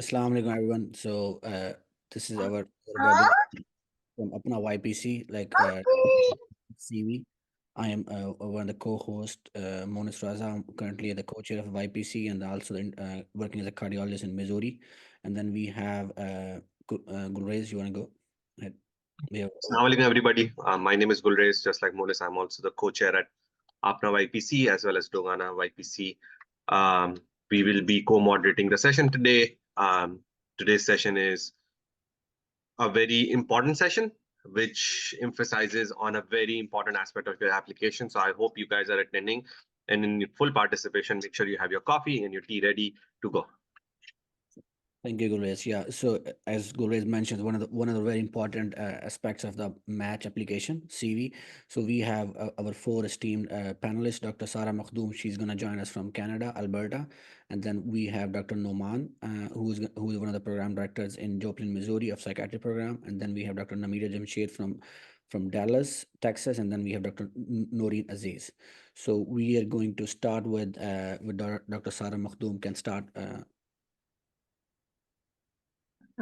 Assalamu alaikum, everyone. So, this is our webinar from APPNA YPC, CV. I am one of the co-host, Monis Raza. I'm currently the co-chair of YPC and also working as a cardiologist in Missouri. And then we have Gulrez. You want to go ahead? Assalamu alaikum, everybody. My name is Gulrez. Just like Monis, I'm also the co-chair at APPNA YPC as well as Dogana YPC. We will be co-moderating the session today. Today's session is a very important session, which emphasizes on a very important aspect of your application. So I hope you guys are attending and in full participation. Make sure you have your coffee and your tea ready to go. Thank you, Gulrez. Yeah. So as Gulrez mentioned, one of the very important aspects of the match application CV. So we have our four esteemed panelists. Dr. Sarah Makhdoom, she's going to join us from Canada, Alberta, and then we have Dr. Noman, who is one of the program directors in Joplin, Missouri, of psychiatry program, and then we have Dr. Namita Jamshed from Dallas, Texas, and then we have Dr. Noreen Aziz. So we are going to start with Dr. Sarah Makhdoom. Can start.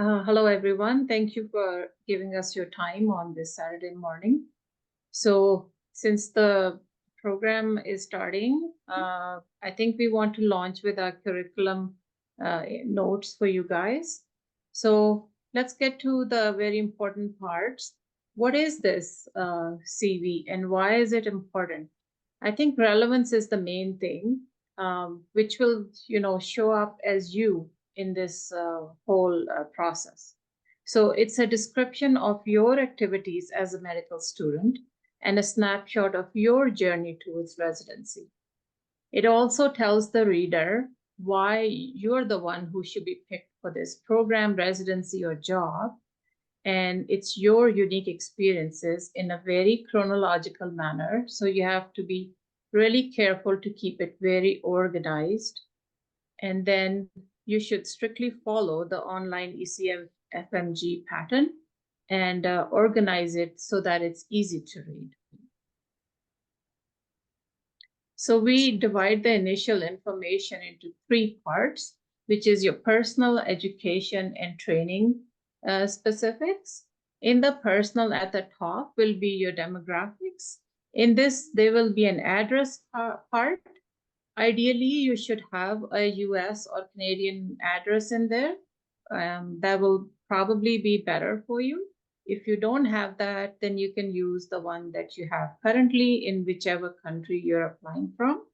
Hello, everyone. Thank you for giving us your time on this Saturday morning. So since the program is starting, I think we want to launch with our curriculum notes for you guys. So let's get to the very important parts. What is this CV and why is it important? I think relevance is the main thing, which will, show up as you in this whole process. So it's a description of your activities as a medical student and a snapshot of your journey towards residency. It also tells the reader why you're the one who should be picked for this program, residency, or job. And it's your unique experiences in a very chronological manner. So you have to be really careful to keep it very organized. And then you should strictly follow the online ECM FMG pattern and organize it so that it's easy to read. So we divide the initial information into three parts, which is your personal, education, and training specifics. In the personal at the top will be your demographics. In this, there will be an address part. Ideally, you should have a US or Canadian address in there. That will probably be better for you. If you don't have that, then you can use the one that you have currently in whichever country you're applying from.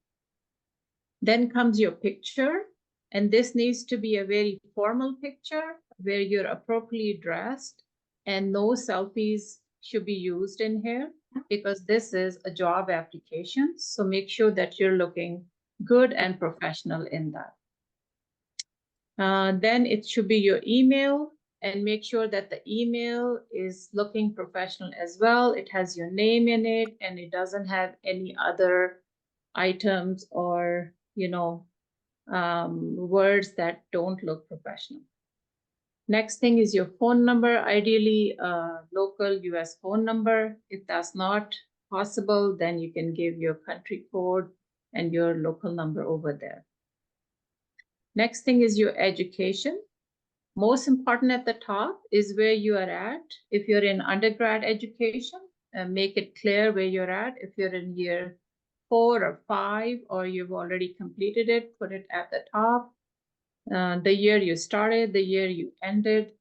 Then comes your picture, and this needs to be a very formal picture where you're appropriately dressed, and no selfies should be used in here because this is a job application. So make sure that you're looking good and professional in that. Then it should be your email, and make sure that the email is looking professional as well. It has your name in it and it doesn't have any other items or, words that don't look professional. Next thing is your phone number, ideally a local US phone number. If that's not possible, then you can give your country code and your local number over there. Next thing is your education. Most important at the top is where you are at. If you're in undergrad education, make it clear where you're at. If you're in year 4 or 5, or you've already completed it, put it at the top. The year you started, the year you ended.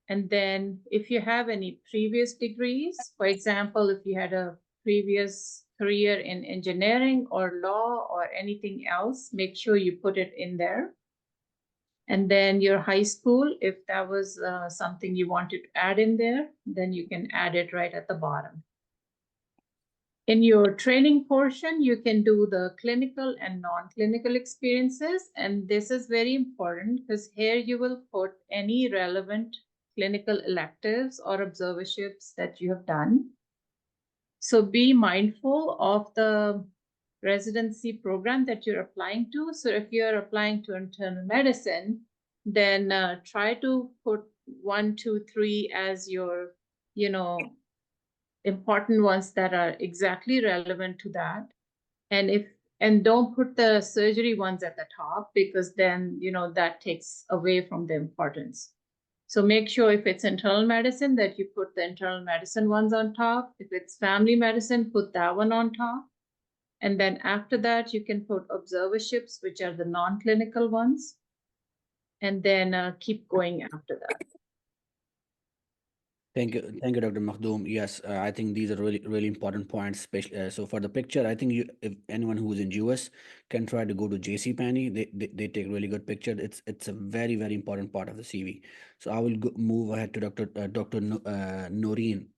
And then if you have any previous degrees, for example, if you had a previous career in engineering or law or anything else, make sure you put it in there. And then your high school, if that was something you wanted to add in there, then you can add it right at the bottom. In your training portion, you can do the clinical and non-clinical experiences. And this is very important because here you will put any relevant clinical electives or observerships that you have done. So be mindful of the residency program that you're applying to. So if you're applying to internal medicine, then try to put 1, 2, 3 as your, important ones that are exactly relevant to that. And if And don't put the surgery ones at the top, because then, that takes away from the importance. So make sure if it's internal medicine that you put the internal medicine ones on top. If it's family medicine, put that one on top. And then after that, you can put observerships, which are the non-clinical ones. And then keep going after that. Thank you, Dr. Makhdoom. Yes, I think these are really important points. Especially, so for the picture, I think if anyone who's in US can try to go to JC Penney, they take really good picture. It's a very important part of the CV. So I will move ahead to Dr. Noreen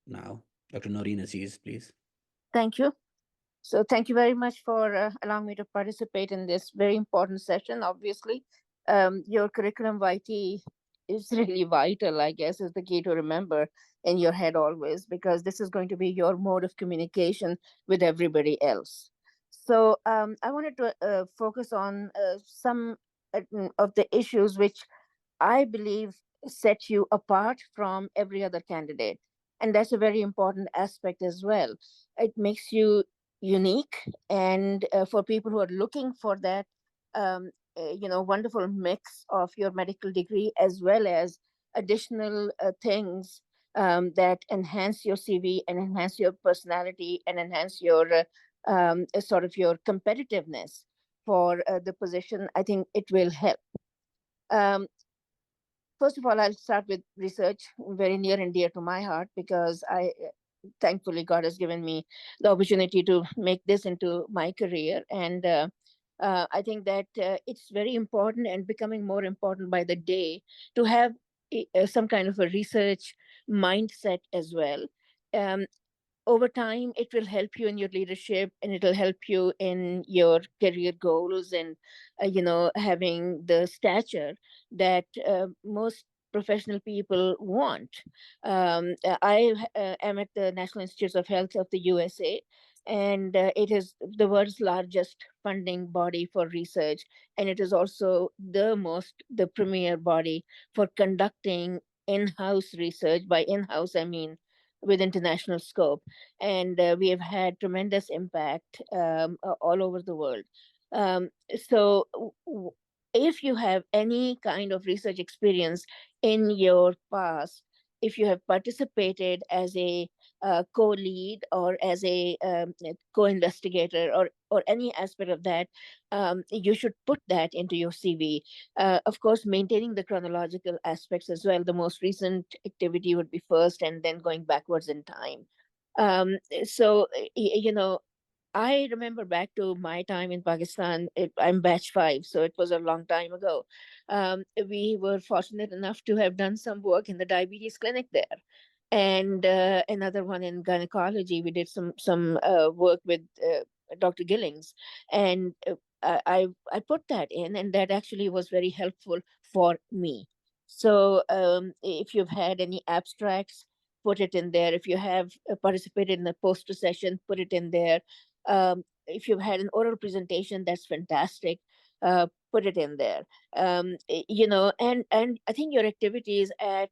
now. Dr. Noreen Aziz, please. Thank you. So thank you very much for allowing me to participate in this very important session. Obviously, your curriculum vitae is really vital, I guess, is the key to remember in your head always, because this is going to be your mode of communication with everybody else. So I wanted to focus on some of the issues which I believe set you apart from every other candidate. And that's a very important aspect as well. It makes you unique. And for people who are looking for that, wonderful mix of your medical degree as well as additional things that enhance your CV and enhance your personality and enhance your sort of your competitiveness for the position, I think it will help. Um, First of all, I'll start with research, very near and dear to my heart, because thankfully, God has given me the opportunity to make this into my career. And I think that it's very important and becoming more important by the day to have some kind of a research mindset as well. Um, Over time it will help you in your leadership, and it'll help you in your career goals, and having the stature that most professional people want. I am at the National Institutes of Health of the USA, and it is the world's largest funding body for research, and it is also the premier body for conducting in-house research. By in-house, I mean with international scope. And we have had tremendous impact all over the world. So, if you have any kind of research experience in your past, if you have participated as a co-lead or as a co-investigator, or any aspect of that, you should put that into your CV. Of course, maintaining the chronological aspects as well. The most recent activity would be first, and then going backwards in time. So, I remember back to my time in Pakistan. I'm batch 5, so it was a long time ago. We were fortunate enough to have done some work in the diabetes clinic there, and another one in gynecology. We did some work with Dr. Gillings, and I put that in, and that actually was very helpful for me. So if you've had any abstracts, put it in there. If you have participated in a poster session, put it in there. If you've had an oral presentation, that's fantastic. Put it in there. And I think your activities at,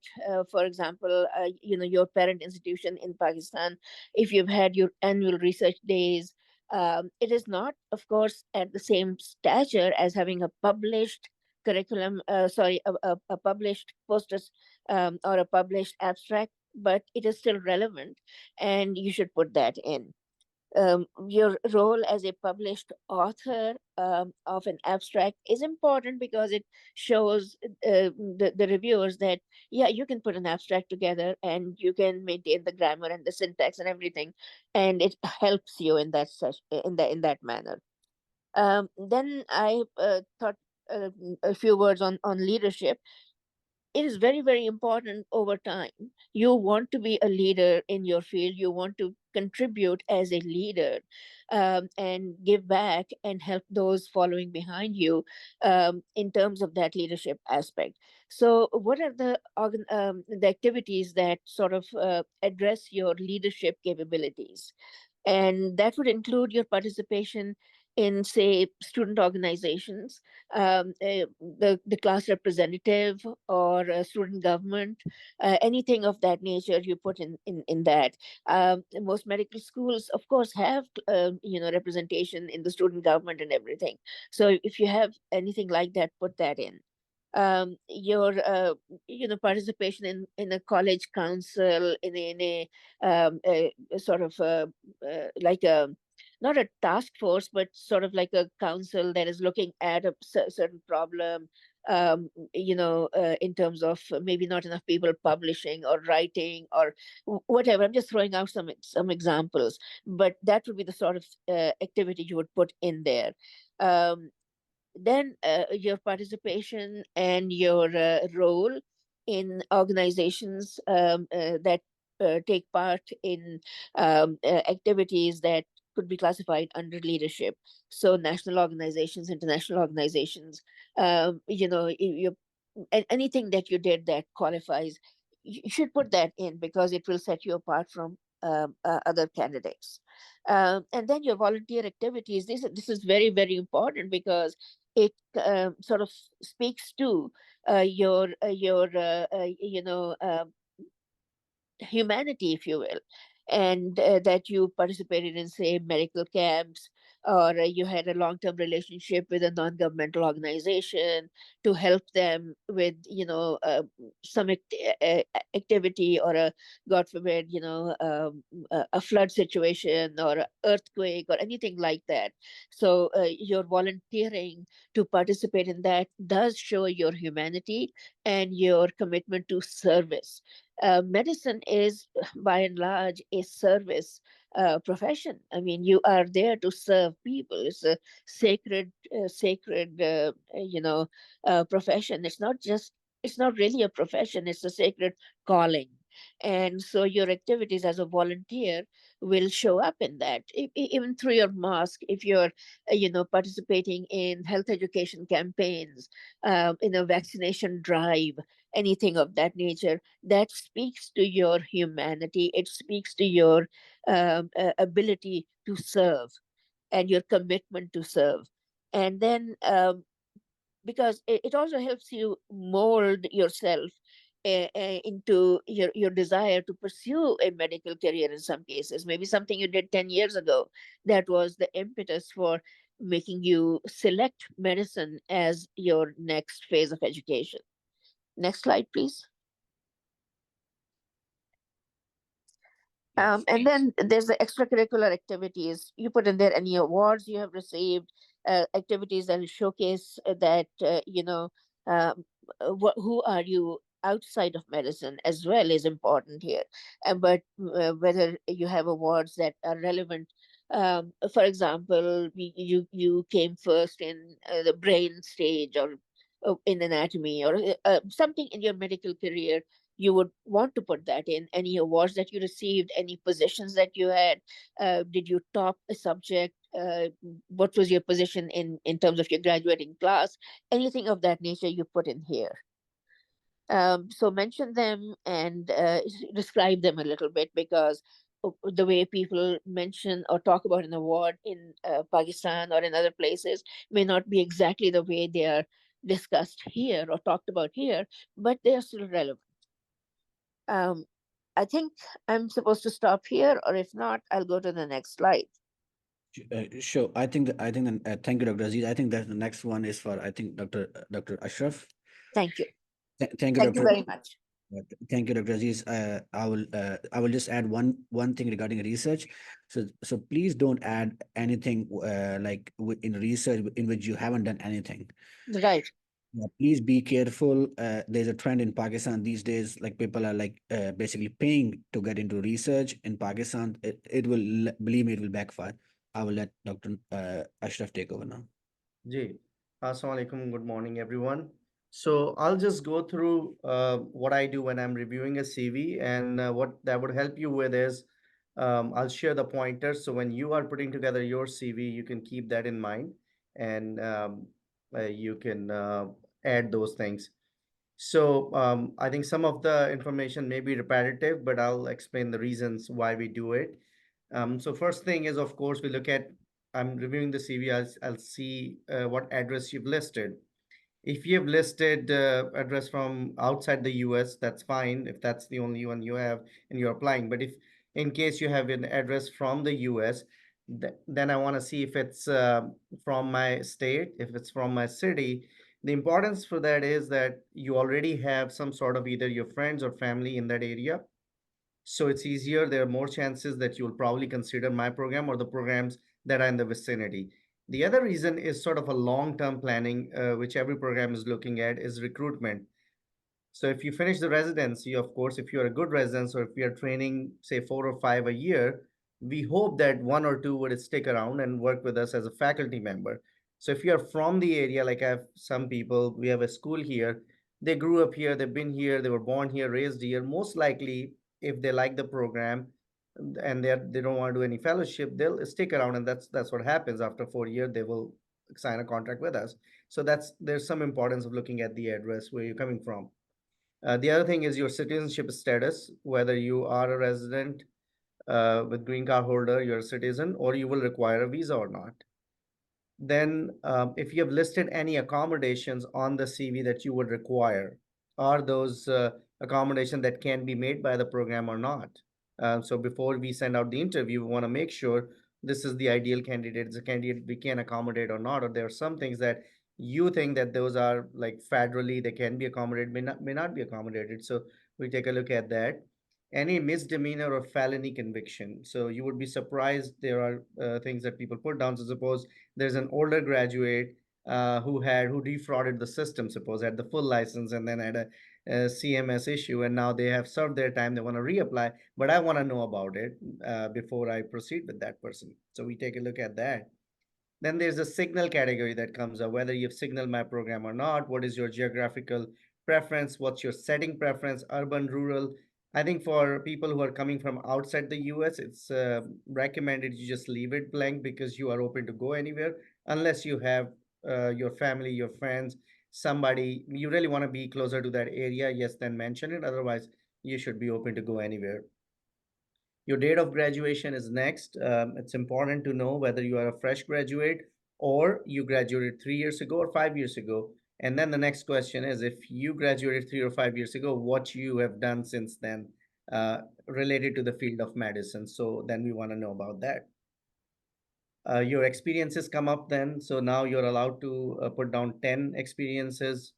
for example, your parent institution in Pakistan, if you've had your annual research days, it is not, of course, at the same stature as having a published curriculum, a published poster or a published abstract, but it is still relevant, and you should put that in. Your role as a published author of an abstract is important, because it shows the reviewers that, yeah, you can put an abstract together and you can maintain the grammar and the syntax and everything, and it helps you in that manner. Then I thought a few words on leadership. It is very important over time. You want to be a leader in your field, you want to contribute as a leader, and give back and help those following behind you, in terms of that leadership aspect. So what are the activities that sort of address your leadership capabilities? And that would include your participation in, say, student organizations, the class representative or student government, anything of that nature you put in that. Most medical schools, of course, have representation in the student government and everything. So if you have anything like that, put that in. Your participation in a college council, a sort of like a, not a task force, but sort of like a council that is looking at a certain problem, in terms of maybe not enough people publishing or writing or whatever. I'm just throwing out some examples, but that would be the sort of activity you would put in there. um, then your participation and your role in organizations that take part in activities that could be classified under leadership. So national organizations, international organizations, anything that you did that qualifies, you should put that in, because it will set you apart from other candidates. And then your volunteer activities. This is very, very important, because it sort of speaks to your humanity, if you will, and that you participated in, say, medical camps, or you had a long-term relationship with a non-governmental organization to help them with, some activity, or a, God forbid, a flood situation or a earthquake or anything like that. So your volunteering to participate in that does show your humanity and your commitment to service. Medicine is, by and large, a service profession. I mean, you are there to serve people. It's a sacred, profession. It's not really a profession. It's a sacred calling. And so your activities as a volunteer will show up in that. Even through your mask, if you're, participating in health education campaigns, in a vaccination drive, anything of that nature, that speaks to your humanity. It speaks to your ability to serve and your commitment to serve. And then, because it also helps you mold yourself into your desire to pursue a medical career in some cases. Maybe something you did 10 years ago that was the impetus for making you select medicine as your next phase of education. Next slide, please. Yes. And then there's the extracurricular activities. You put in there any awards you have received, activities that showcase that, who are you outside of medicine as well is important here. But whether you have awards that are relevant. For example, you came first in the brain stage, or in anatomy, or something in your medical career, you would want to put that in. Any awards that you received, any positions that you had, did you top a subject, what was your position in terms of your graduating class, anything of that nature you put in here. So mention them and describe them a little bit, because the way people mention or talk about an award in Pakistan or in other places may not be exactly the way they are discussed here or talked about here, but they are still relevant. um, I think I'm supposed to stop here, or if not, I'll go to the next slide. Sure. Thank you, Dr. Aziz. I think that the next one is for, I think, Dr. Ashraf. Thank you. Thank you, Thank you Dr. very much. Thank you, Dr. Aziz. I will just add one thing regarding research. So please don't add anything in research in which you haven't done anything. Right. Yeah, please be careful. There's a trend in Pakistan these days, like people are basically paying to get into research in Pakistan. It will, believe me, it will backfire. I will let Dr. Ashraf take over now. Ji, Assalamu alaikum. Good morning, everyone. So I'll just go through what I do when I'm reviewing a CV, and what that would help you with is I'll share the pointers. So when you are putting together your CV, you can keep that in mind, and you can add those things. So I think some of the information may be repetitive, but I'll explain the reasons why we do it. So first thing is, of course, we look at I'm reviewing the CV, I'll see what address you've listed. If you have listed address from outside the US, that's fine if that's the only one you have and you're applying. But if in case you have an address from the US, then I want to see if it's from my state, if it's from my city. The importance for that is that you already have some sort of either your friends or family in that area, so it's easier. There are more chances that you'll probably consider my program or the programs that are in the vicinity. The other reason is sort of a long-term planning, which every program is looking at, is recruitment. So if you finish the residency, of course, if you're a good resident, or if we are training, say 4 or 5 a year, we hope that 1 or 2 would stick around and work with us as a faculty member. So if you're from the area, like I have some people, we have a school here, they grew up here, they've been here, they were born here, raised here. Most likely, if they like the program and they don't want to do any fellowship, they'll stick around, and that's what happens. After 4 years, they will sign a contract with us. So there's some importance of looking at the address where you're coming from. The other thing is your citizenship status, whether you are a resident with green card holder, you're a citizen, or you will require a visa or not. Then, if you have listed any accommodations on the CV that you would require, are those accommodations that can be made by the program or not? So before we send out the interview, we want to make sure this is the ideal candidate, it's a candidate we can accommodate or not, or there are some things that you think that those are like federally, they can be accommodated, may not be accommodated. So we take a look at that. Any misdemeanor or felony conviction. So you would be surprised. There are things that people put down. So suppose there's an older graduate who defrauded the system, suppose had the full license and then had a CMS issue, and now they have served their time, they want to reapply, but I want to know about it before I proceed with that person. So we take a look at that. Then there's a signal category that comes up, whether you've signaled my program or not. What is your geographical preference? What's your setting preference, urban, rural? I think for people who are coming from outside the US, it's recommended you just leave it blank because you are open to go anywhere unless you have your family, your friends, somebody you really want to be closer to that area. Yes, then mention it. Otherwise, you should be open to go anywhere. Your date of graduation is next. It's important to know whether you are a fresh graduate or you graduated 3 years ago or 5 years ago. And then the next question is, if you graduated 3 or 5 years ago, what you have done since then related to the field of medicine. So then we want to know about that. Your experiences come up then. So now you're allowed to put down 10 experiences.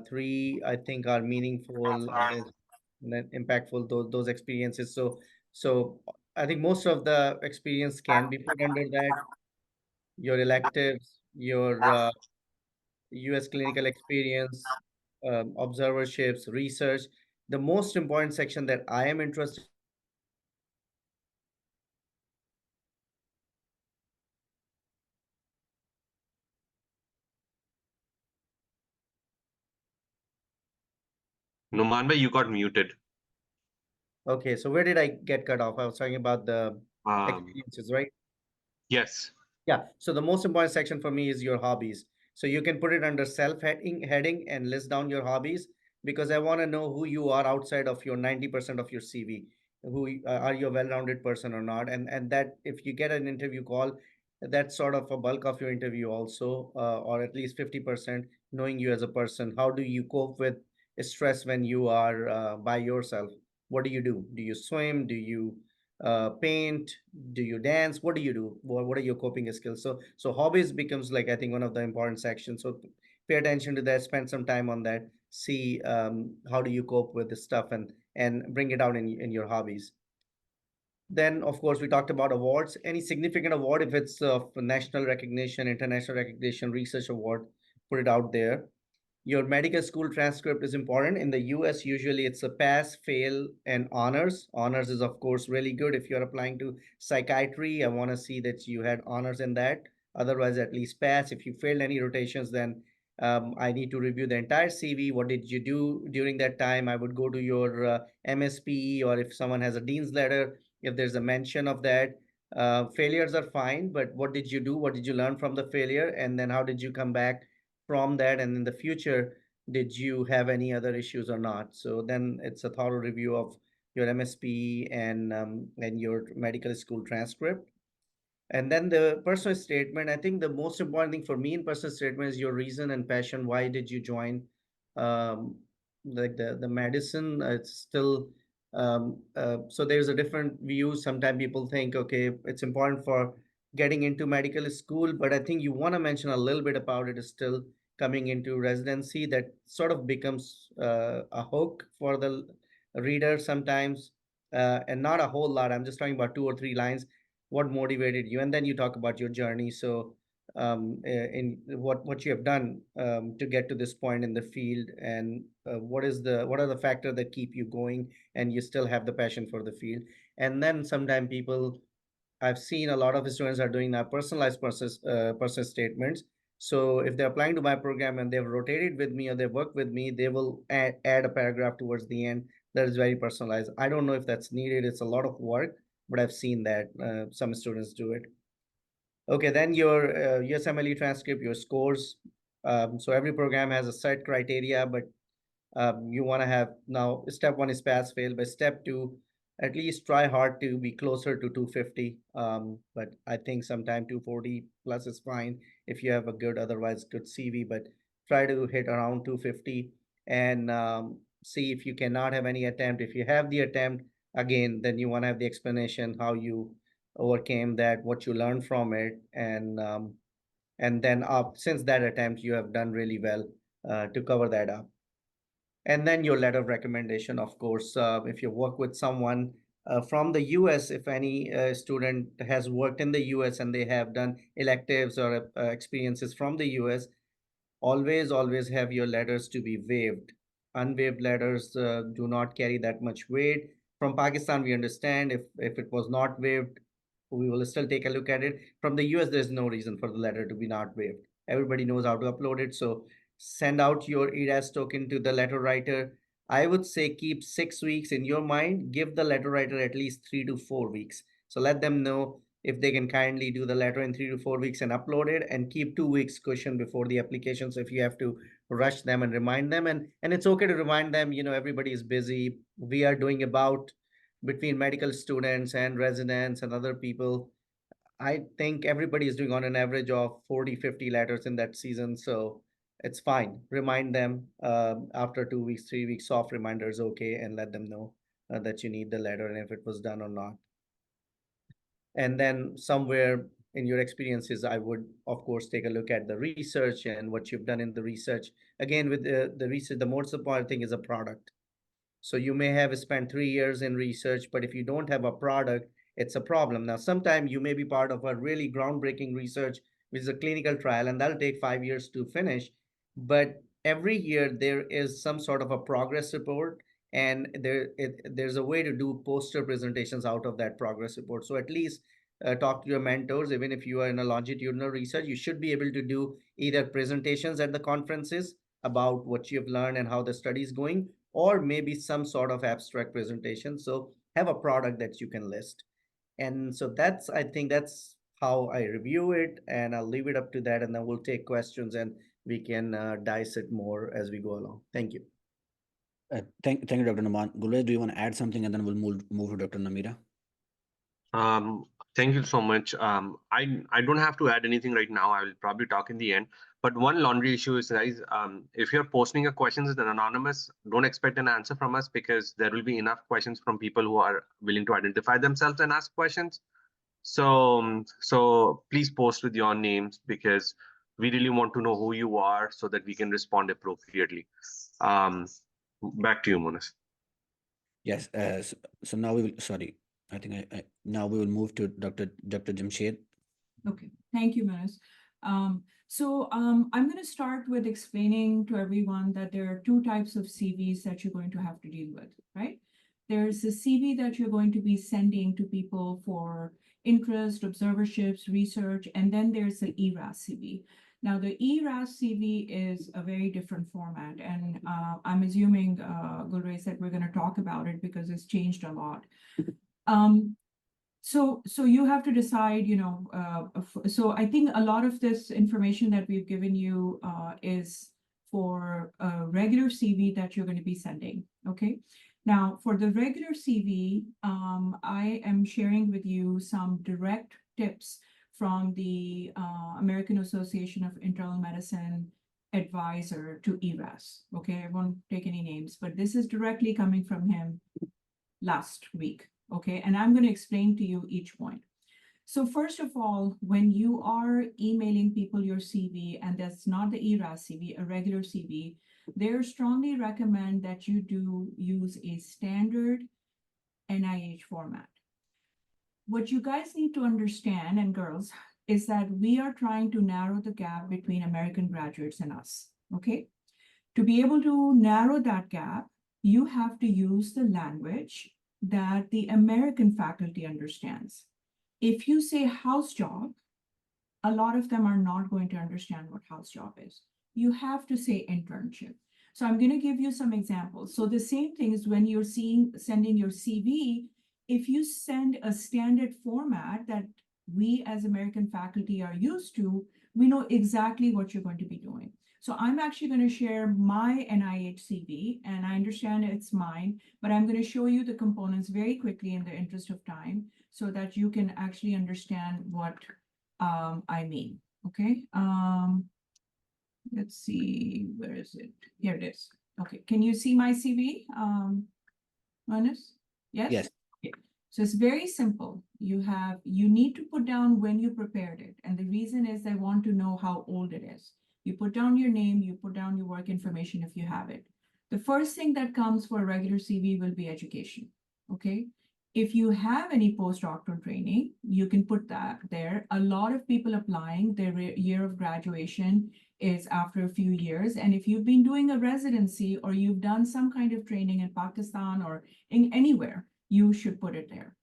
Three, I think, are meaningful and then impactful, those experiences. So I think most of the experience can be put under that. Your electives, your US clinical experience, observerships, research. The most important section that I am interested in is your hobbies. So what do you do during your free time? What do you do during your free time? Numanbay, you got muted. Okay, so where did I get cut off? I was talking about the Um, experiences, right? yes. Yeah. So the most important section for me is your hobbies. So you can put it under heading and list down your hobbies, because I want to know who you are outside of your 90% of your CV. Are you a well-rounded person or not? And that if you get an interview call, that's sort of a bulk of your interview also, or at least 50% knowing you as a person. How do you cope with stress when you are by yourself? What do you do? Do you swim? Do you paint? Do you dance? What do you do? What are your coping skills? So hobbies becomes, like, I think, one of the important sections. So pay attention to that, spend some time on that, see how do you cope with this stuff, and bring it out in your hobbies. Then, of course, we talked about awards. Any significant award, if it's of national recognition, international recognition, research award, put it out there. Your medical school transcript is important. In the US, usually it's a pass, fail, and honors. Honors is, of course, really good. If you're applying to psychiatry, I want to see that you had honors in that. Otherwise, at least pass. If you failed any rotations, then I need to review the entire CV. What did you do during that time? I would go to your MSPE, or if someone has a dean's letter, if there's a mention of that. Failures are fine, but what did you do? What did you learn from the failure? And then how did you come back from that? And in the future, did you have any other issues or not? So then it's a thorough review of your MSP and your medical school transcript. And then the personal statement, I think the most important thing for me in personal statement is your reason and passion. Why did you join um, like the medicine? It's still so there's a different view. Sometimes people think, okay, it's important for getting into medical school, but I think you want to mention a little bit about it is still coming into residency. That sort of becomes a hook for the reader sometimes, and not a whole lot. I'm just talking about 2 or 3 lines. What motivated you, and then you talk about your journey. So in what you have done to get to this point in the field, and what are the factors that keep you going and you still have the passion for the field. And then sometimes people, I've seen a lot of students are doing now personalized personal statements. So if they're applying to my program and they've rotated with me or they've worked with me, they will add a paragraph towards the end that is very personalized. I don't know if that's needed. It's a lot of work, but I've seen that some students do it. Okay, then your USMLE transcript, your scores. So every program has a set criteria, but you want to have now step one is pass fail, but step two, at least try hard to be closer to 250. But I think sometime 240 plus is fine if you have a good, otherwise good CV, but try to hit around 250 and see if you cannot have any attempt. If you have the attempt, again, then you want to have the explanation how you overcame that, what you learned from it, and then up since that attempt you have done really well to cover that up. And then your letter of recommendation, of course, if you work with someone from the US, if any student has worked in the US and they have done electives or experiences from the US, always have your letters to be waived. Unwaived letters do not carry that much weight. From Pakistan, we understand if it was not waived, we will still take a look at it. From the US, there's no reason for the letter to be not waived. Everybody knows how to upload it. So send out your ERAS token to the letter writer. I would say keep 6 weeks in your mind. Give the letter writer at least 3 to 4 weeks. So let them know if they can kindly do the letter in 3 to 4 weeks and upload it, and keep 2 weeks cushion before the application. So if you have to rush them and remind them, and it's okay to remind them, everybody is busy. We are doing about between medical students and residents and other people, I think everybody is doing on an average of 40-50 letters in that season. So it's fine. Remind them after 2 weeks, 3 weeks, soft reminders, okay, and let them know that you need the letter and if it was done or not. And then somewhere in your experiences, I would, of course, take a look at the research and what you've done in the research. Again, with the research, the most important thing is a product. So you may have spent 3 years in research, but if you don't have a product, it's a problem. Now, sometimes you may be part of a really groundbreaking research, which is a clinical trial, and that'll take 5 years to finish. But every year there is some sort of a progress report, and there's a way to do poster presentations out of that progress report. So at least talk to your mentors. Even if you are in a longitudinal research, you should be able to do either presentations at the conferences about what you've learned and how the study is going, or maybe some sort of abstract presentation. So have a product that you can list. And so I think that's how I review it, and I'll leave it up to that, and then we'll take questions and we can dice it more as we go along. Thank you. Thank you, Dr. Naman. Gulrez, do you want to add something, and then we'll move to Dr. Namira? Thank you so much. I don't have to add anything right now. I will probably talk in the end. But one laundry issue is, guys, if you're posting your questions as an anonymous, don't expect an answer from us, because there will be enough questions from people who are willing to identify themselves and ask questions. So please post with your names, because we really want to know who you are so that we can respond appropriately. Back to you, Monas. Yes. So now we will. Sorry, I think now we will move to Dr. Jamshed. Okay, thank you, Manus. I'm going to start with explaining to everyone that there are two types of CVs that you're going to have to deal with, right? There's a CV that you're going to be sending to people for interest, observerships, research, and then there's the ERAS CV. Now, the ERAS CV is a very different format, and I'm assuming, Gulrez, that we're going to talk about it because it's changed a lot. So you have to decide, so I think a lot of this information that we've given you is for a regular CV that you're going to be sending, okay? Now, for the regular CV, I am sharing with you some direct tips from the American Association of Internal Medicine advisor to ERAS. Okay, I won't take any names, but this is directly coming from him last week. Okay, and I'm going to explain to you each point. So first of all, when you are emailing people your CV, and that's not the ERAS CV, a regular CV, they strongly recommend that you do use a standard NIH format. What you guys need to understand, and girls, is that we are trying to narrow the gap between American graduates and us, okay? To be able to narrow that gap, you have to use the language that the American faculty understands. If you say house job, a lot of them are not going to understand what house job is. You have to say internship. So I'm going to give you some examples. So the same thing is when you're sending your CV, if you send a standard format that we as American faculty are used to, we know exactly what you're going to be doing. So I'm actually going to share my NIH CV, and I understand it's mine, but I'm going to show you the components very quickly in the interest of time so that you can actually understand what I mean. Okay. Let's see, where is it? Here it is. Okay, can you see my CV, Manus? Yes? Yes. Okay. So it's very simple. You need to put down when you prepared it. And the reason is I want to know how old it is. You put down your name, you put down your work information if you have it. The first thing that comes for a regular CV will be education, okay? If you have any postdoctoral training, you can put that there. A lot of people applying, their year of graduation is after a few years. And if you've been doing a residency or you've done some kind of training in Pakistan or in anywhere, you should put it there.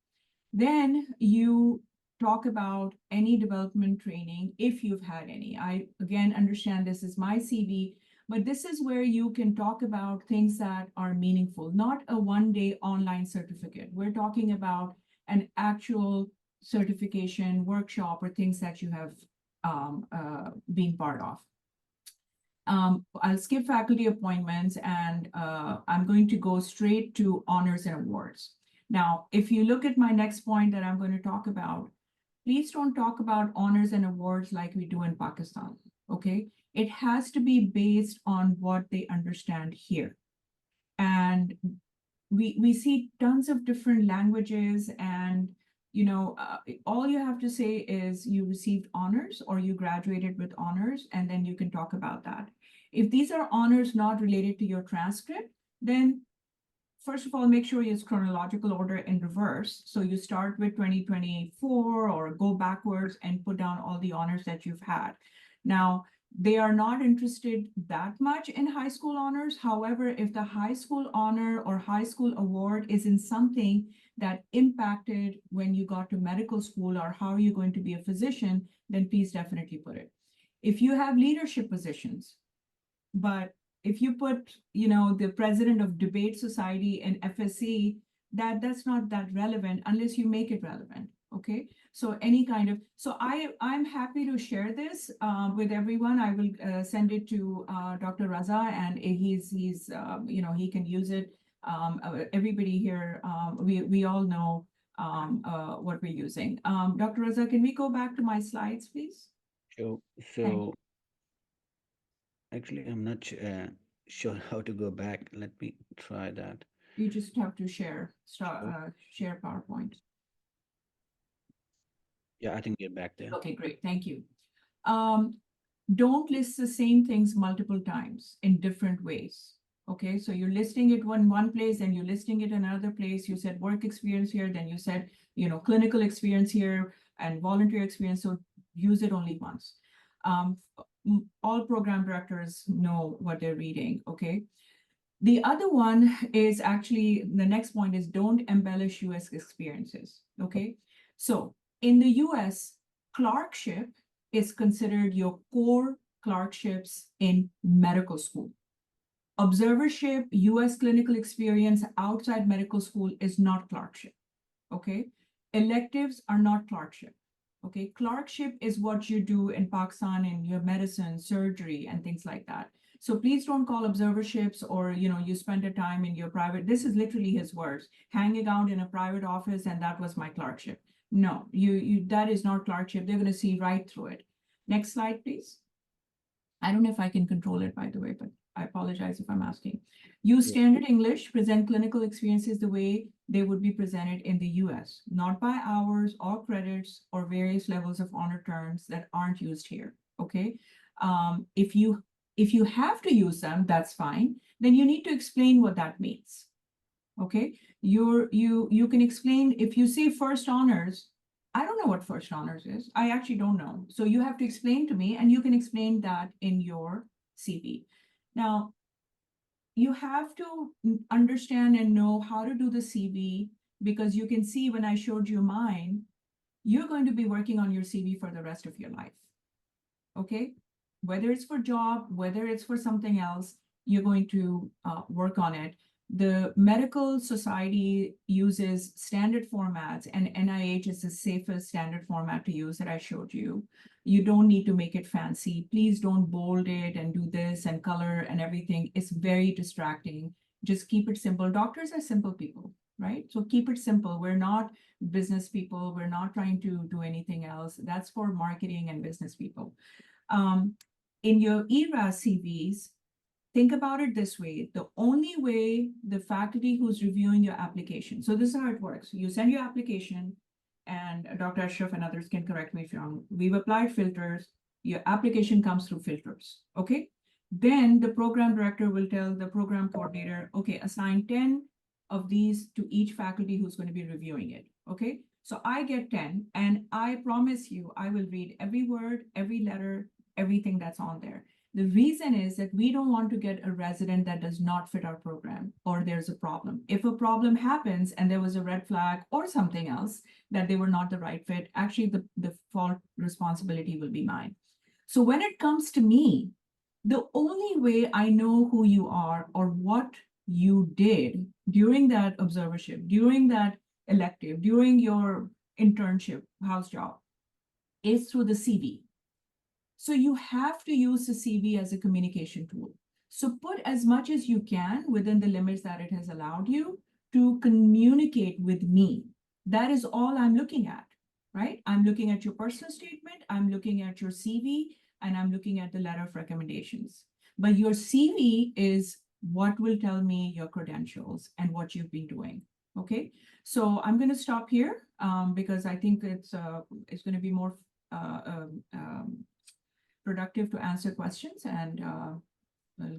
Then you talk about any development training if you've had any. I, again, understand this is my CV, but this is where you can talk about things that are meaningful, not a one-day online certificate. We're talking about an actual certification workshop or things that you have been part of. I'll skip faculty appointments, and I'm going to go straight to honors and awards. Now, if you look at my next point that I'm going to talk about, please don't talk about honors and awards like we do in Pakistan, okay? It has to be based on what they understand here. And we see tons of different languages, and all you have to say is you received honors or you graduated with honors, and then you can talk about that. If these are honors not related to your transcript, then first of all, make sure it's chronological order in reverse. So you start with 2024 or go backwards and put down all the honors that you've had. Now, they are not interested that much in high school honors. However, if the high school honor or high school award is in something that impacted when you got to medical school or how are you going to be a physician, then please definitely put it. If you have leadership positions, but if you put, the president of debate society and FSC, that's not that relevant unless you make it relevant. Okay, so any kind of, so I'm happy to share this with everyone. I will send it to Dr. Raza, and he can use it. Everybody here, we all know what we're using. Dr. Raza, can we go back to my slides, please? So actually, I'm not sure how to go back. Let me try that. You just have to share PowerPoint. Yeah, I think we're back there. Okay, great. Thank you. Don't list the same things multiple times in different ways. Okay, so you're listing it in one place and you're listing it in another place. You said work experience here, then you said, clinical experience here and volunteer experience. So use it only once. All program directors know what they're reading. Okay. The other one is actually, the next point is don't embellish US experiences. Okay. So in the US, clerkship is considered your core clerkships in medical school. Observership, US clinical experience outside medical school is not clerkship. Okay. Electives are not clerkship. Okay. Clerkship is what you do in Pakistan in your medicine, surgery, and things like that. So please don't call observerships or, you spend a time in your private, this is literally his words, hanging out in a private office, and that was my clerkship. No, that is not clerkship. They're going to see right through it. Next slide, please. I don't know if I can control it, by the way, but I apologize if I'm asking. Use standard English, present clinical experiences the way they would be presented in the US, not by hours or credits or various levels of honor terms that aren't used here, okay? If you have to use them, that's fine. Then you need to explain what that means, okay? You can explain, if you say first honors, I don't know what first honors is. I actually don't know. So you have to explain to me, and you can explain that in your CV. Now, you have to understand and know how to do the CV, because you can see when I showed you mine, you're going to be working on your CV for the rest of your life. Okay? Whether it's for job, whether it's for something else, you're going to work on it. The medical society uses standard formats, and NIH is the safest standard format to use that I showed you. You don't need to make it fancy. Please don't bold it and do this and color and everything. It's very distracting. Just keep it simple. Doctors are simple people, right? So keep it simple. We're not business people. We're not trying to do anything else. That's for marketing and business people. In your ERAS CVs, think about it this way. The only way the faculty who's reviewing your application, so this is how it works. You send your application, and Dr. Ashraf and others can correct me if you're wrong. We've applied filters. Your application comes through filters, okay? Then the program director will tell the program coordinator, okay, assign 10 of these to each faculty who's going to be reviewing it, okay? So I get 10, and I promise you, I will read every word, every letter, everything that's on there. The reason is that we don't want to get a resident that does not fit our program, or there's a problem. If a problem happens and there was a red flag or something else that they were not the right fit, actually the fault responsibility will be mine. So when it comes to me, the only way I know who you are or what you did during that observership, during that elective, during your internship, house job, is through the CV. So you have to use the CV as a communication tool. So put as much as you can within the limits that it has allowed you to communicate with me. That is all I'm looking at, right? I'm looking at your personal statement, I'm looking at your CV, and I'm looking at the letter of recommendations. But your CV is what will tell me your credentials and what you've been doing, okay? So I'm going to stop here because I think it's going to be more productive to answer questions, and I'll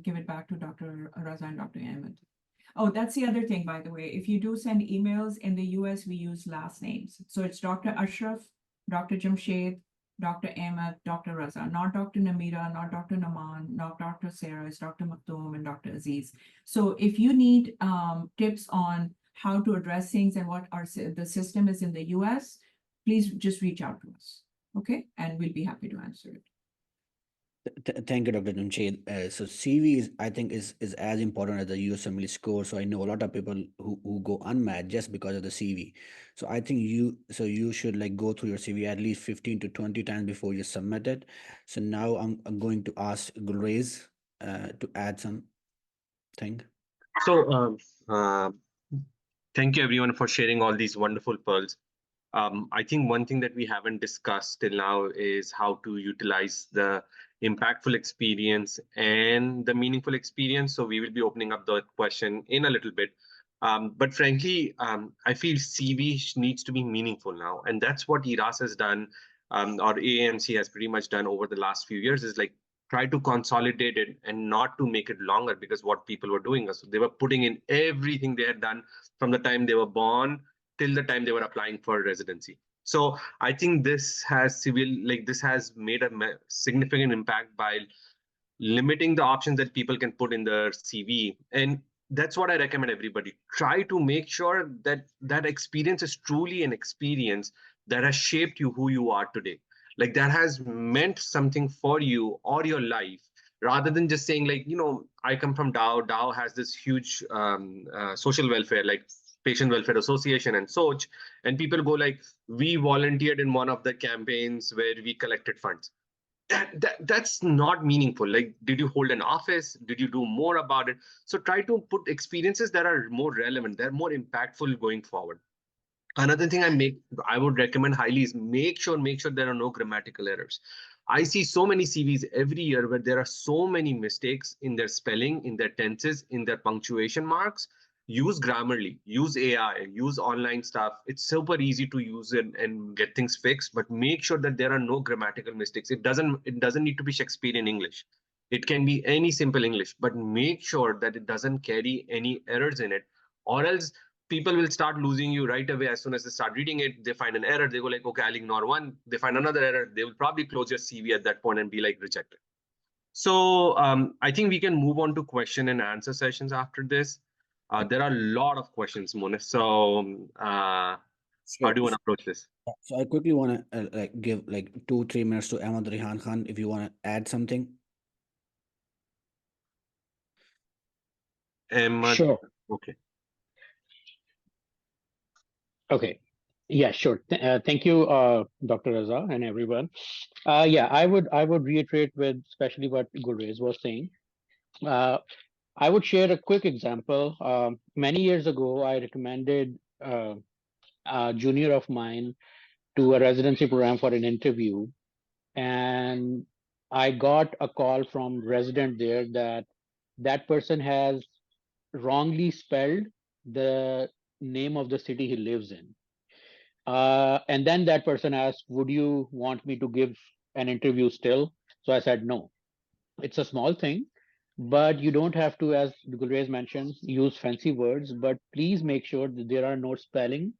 give it back to Dr. Raza and Dr. Ahmed. Oh, that's the other thing, by the way. If you do send emails in the US, we use last names. So it's Dr. Ashraf, Dr. Jamshed, Dr. Ahmed, Dr. Raza, not Dr. Namira, not Dr. Naman, not Dr. Sarah, it's Dr. Maktoum and Dr. Aziz. So if you need tips on how to address things and what the system is in the US, please just reach out to us, okay? And we'll be happy to answer it. Thank you, Dr. Jamshed. So CV is, I think, is as important as the USMLE score. So I know a lot of people who go unmatched just because of the CV. So I think you should like go through your CV at least 15 to 20 times before you submit it. So now I'm going to ask Gulrez to add something. So thank you everyone for sharing all these wonderful pearls. I think one thing that we haven't discussed till now is how to utilize the impactful experience and the meaningful experience. So we will be opening up the question in a little bit. But frankly, I feel CV needs to be meaningful now. And that's what ERAS has done, or AAMC has pretty much done over the last few years, is like try to consolidate it and not to make it longer, because what people were doing is they were putting in everything they had done from the time they were born till the time they were applying for residency. So I think this has made a significant impact by limiting the options that people can put in their CV. And that's what I recommend everybody. Try to make sure that that experience is truly an experience that has shaped you who you are today. Like that has meant something for you or your life, rather than just saying like, I come from Dow. Dow has this huge social welfare, like Patient Welfare Association and such. And people go like, we volunteered in one of the campaigns where we collected funds. That's not meaningful. Like, did you hold an office? Did you do more about it? So try to put experiences that are more relevant, they're more impactful going forward. Another thing I would recommend highly is make sure there are no grammatical errors. I see so many CVs every year where there are so many mistakes in their spelling, in their tenses, in their punctuation marks. Use Grammarly, use AI, use online stuff. It's super easy to use it and get things fixed, but make sure that there are no grammatical mistakes. It doesn't need to be Shakespearean English. It can be any simple English, but make sure that it doesn't carry any errors in it, or else people will start losing you right away. As soon as they start reading it, they find an error, they go like, okay, I'll ignore one. They find another error, they will probably close your CV at that point and be like, rejected. So I think we can move on to question and answer sessions after this. There are a lot of questions, Mona. So how Sure. do you want to approach this? So I quickly want to like give like 2-3 minutes to Ahmad Rehan Khan if you want to add something. Ahmad, Sure. okay. Okay. Yeah, sure. Thank you, Dr. Raza and everyone. Yeah, I would reiterate with especially what Gurrez was saying. Uh, I would share a quick example. Many years ago, I recommended a junior of mine to a residency program for an interview, and I got a call from resident there that that person has wrongly spelled the name of the city he lives in. And then that person asked, "Would you want me to give an interview still?" So I said, "No. It's a small thing, but you don't have to, as Gulrez mentioned, use fancy words, but please make sure that there are no spelling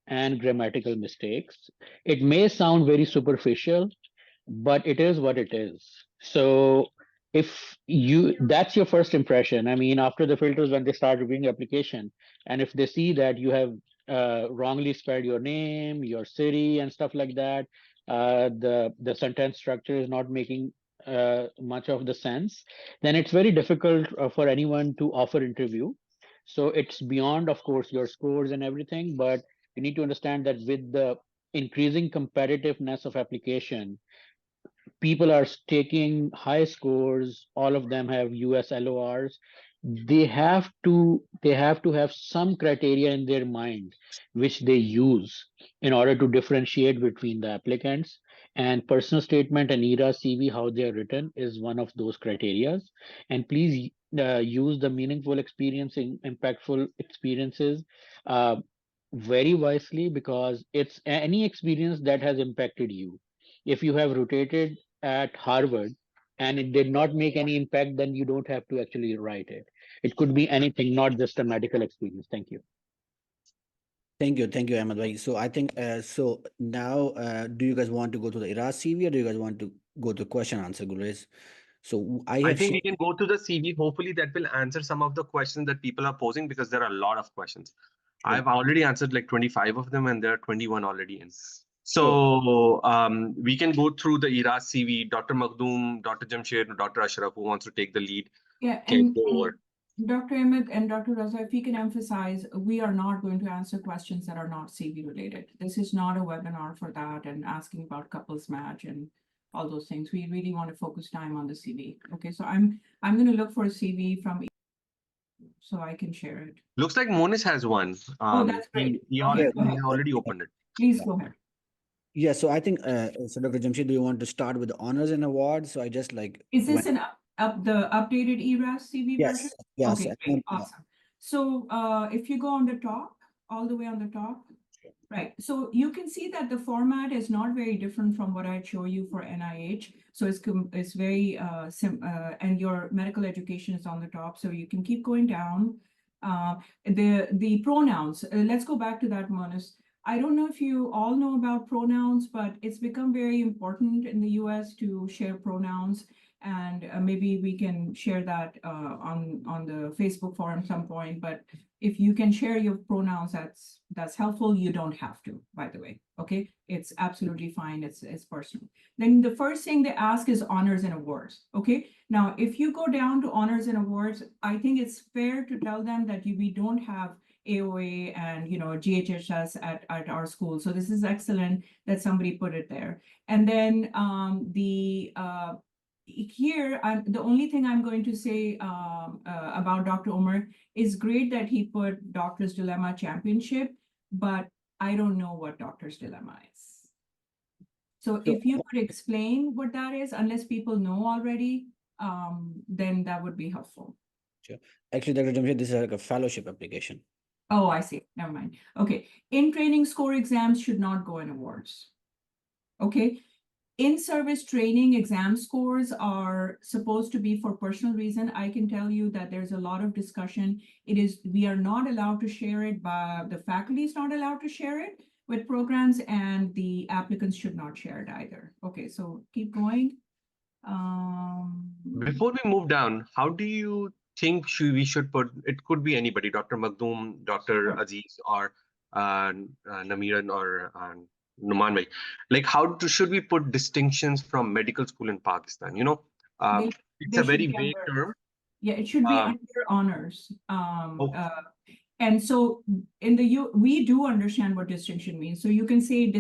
and grammatical mistakes. It may sound very superficial, but it is what it is. So if you that's your first impression. I mean, after the filters, when they start reviewing the application, and if they see that you have wrongly spelled your name, your city, and stuff like that, the sentence structure is not making much of the sense, then it's very difficult for anyone to offer interview. So it's beyond, of course, your scores and everything, but you need to understand that with the increasing competitiveness of application, people are taking high scores. All of them have US LORs. They have to have some criteria in their mind which they use in order to differentiate between the applicants. And personal statement and ERAS CV, how they are written, is one of those criterias. And please use the meaningful experiencing impactful experiences uh, very wisely, because it's any experience that has impacted you. If you have rotated at Harvard and it did not make any impact, then you don't have to actually write it. It could be anything, not just a medical experience. Thank you. Thank you, Ahmed bhai. So I think so now do you guys want to go to the ERAS CV or do you guys want to go to question answer, Gulrez? So I I have think we shared. can go to the CV. Hopefully, that will answer some of the questions that people are posing, because there are a lot of questions. Sure. I've already answered like 25 of them, and there are 21 already in. Sure. So we can go through the ERAS CV. Dr. Makhdoom, Dr. Jamshed, Dr. Ashraf, who wants to take the lead, Yeah, can and go over. Dr. Ahmed and Dr. Raza, if you can emphasize, we are not going to answer questions that are not CV related. This is not a webinar for that and asking about couples match and all those things. We really want to focus time on the CV. Okay, so I'm going to look for a CV from so I can share it. Looks like Monis has one. Oh, that's great. He Okay, already, go ahead. he already opened it. Please go ahead. Yeah, so I think so Dr. Jamshid, do you want to start with the honors and awards? So I just like Is this went. the updated ERAS CV version? Yes, Okay, great, awesome. So if you go on the top, all the way on the top, right. So you can see that the format is not very different from what I'd show you for NIH. So it's very and your medical education is on the top. So you can keep going down. The pronouns. Let's go back to that, Monis. I don't know if you all know about pronouns, but it's become very important in the US to share pronouns. And maybe we can share that on the Facebook forum some point. But if you can share your pronouns, that's helpful. You don't have to, by the way. Okay, it's absolutely fine. It's personal. Then the first thing they ask is honors and awards. Okay, now if you go down to honors and awards, I think it's fair to tell them that we don't have AOA and GHHS at our school. So this is excellent that somebody put it there. And then here, the only thing I'm going to say about Dr. Omar is great that he put Doctor's Dilemma Championship, but I don't know what doctor's dilemma is. So So, if you could explain what that is, unless people know already, then that would be helpful. sure. Actually, Dr. Jamshed, this is like a fellowship application. Oh, I see. Never mind. Okay. In training score exams should not go in awards. Okay. In-service training exam scores are supposed to be for personal reason. I can tell you that there's a lot of discussion. We are not allowed to share it, but the faculty is not allowed to share it with programs, and the applicants should not share it either. Okay, so keep going. Before we move down, how do you think we should put, it could be anybody, Dr. Makhdoom, Dr. Aziz, or Namiran, or Numan bhai. Like, should we put distinctions from medical school in Pakistan? You know, They, it's they a should very be vague under, term. yeah, it should be Um, under honors. Okay. And so in the we do understand what distinction means. So you can say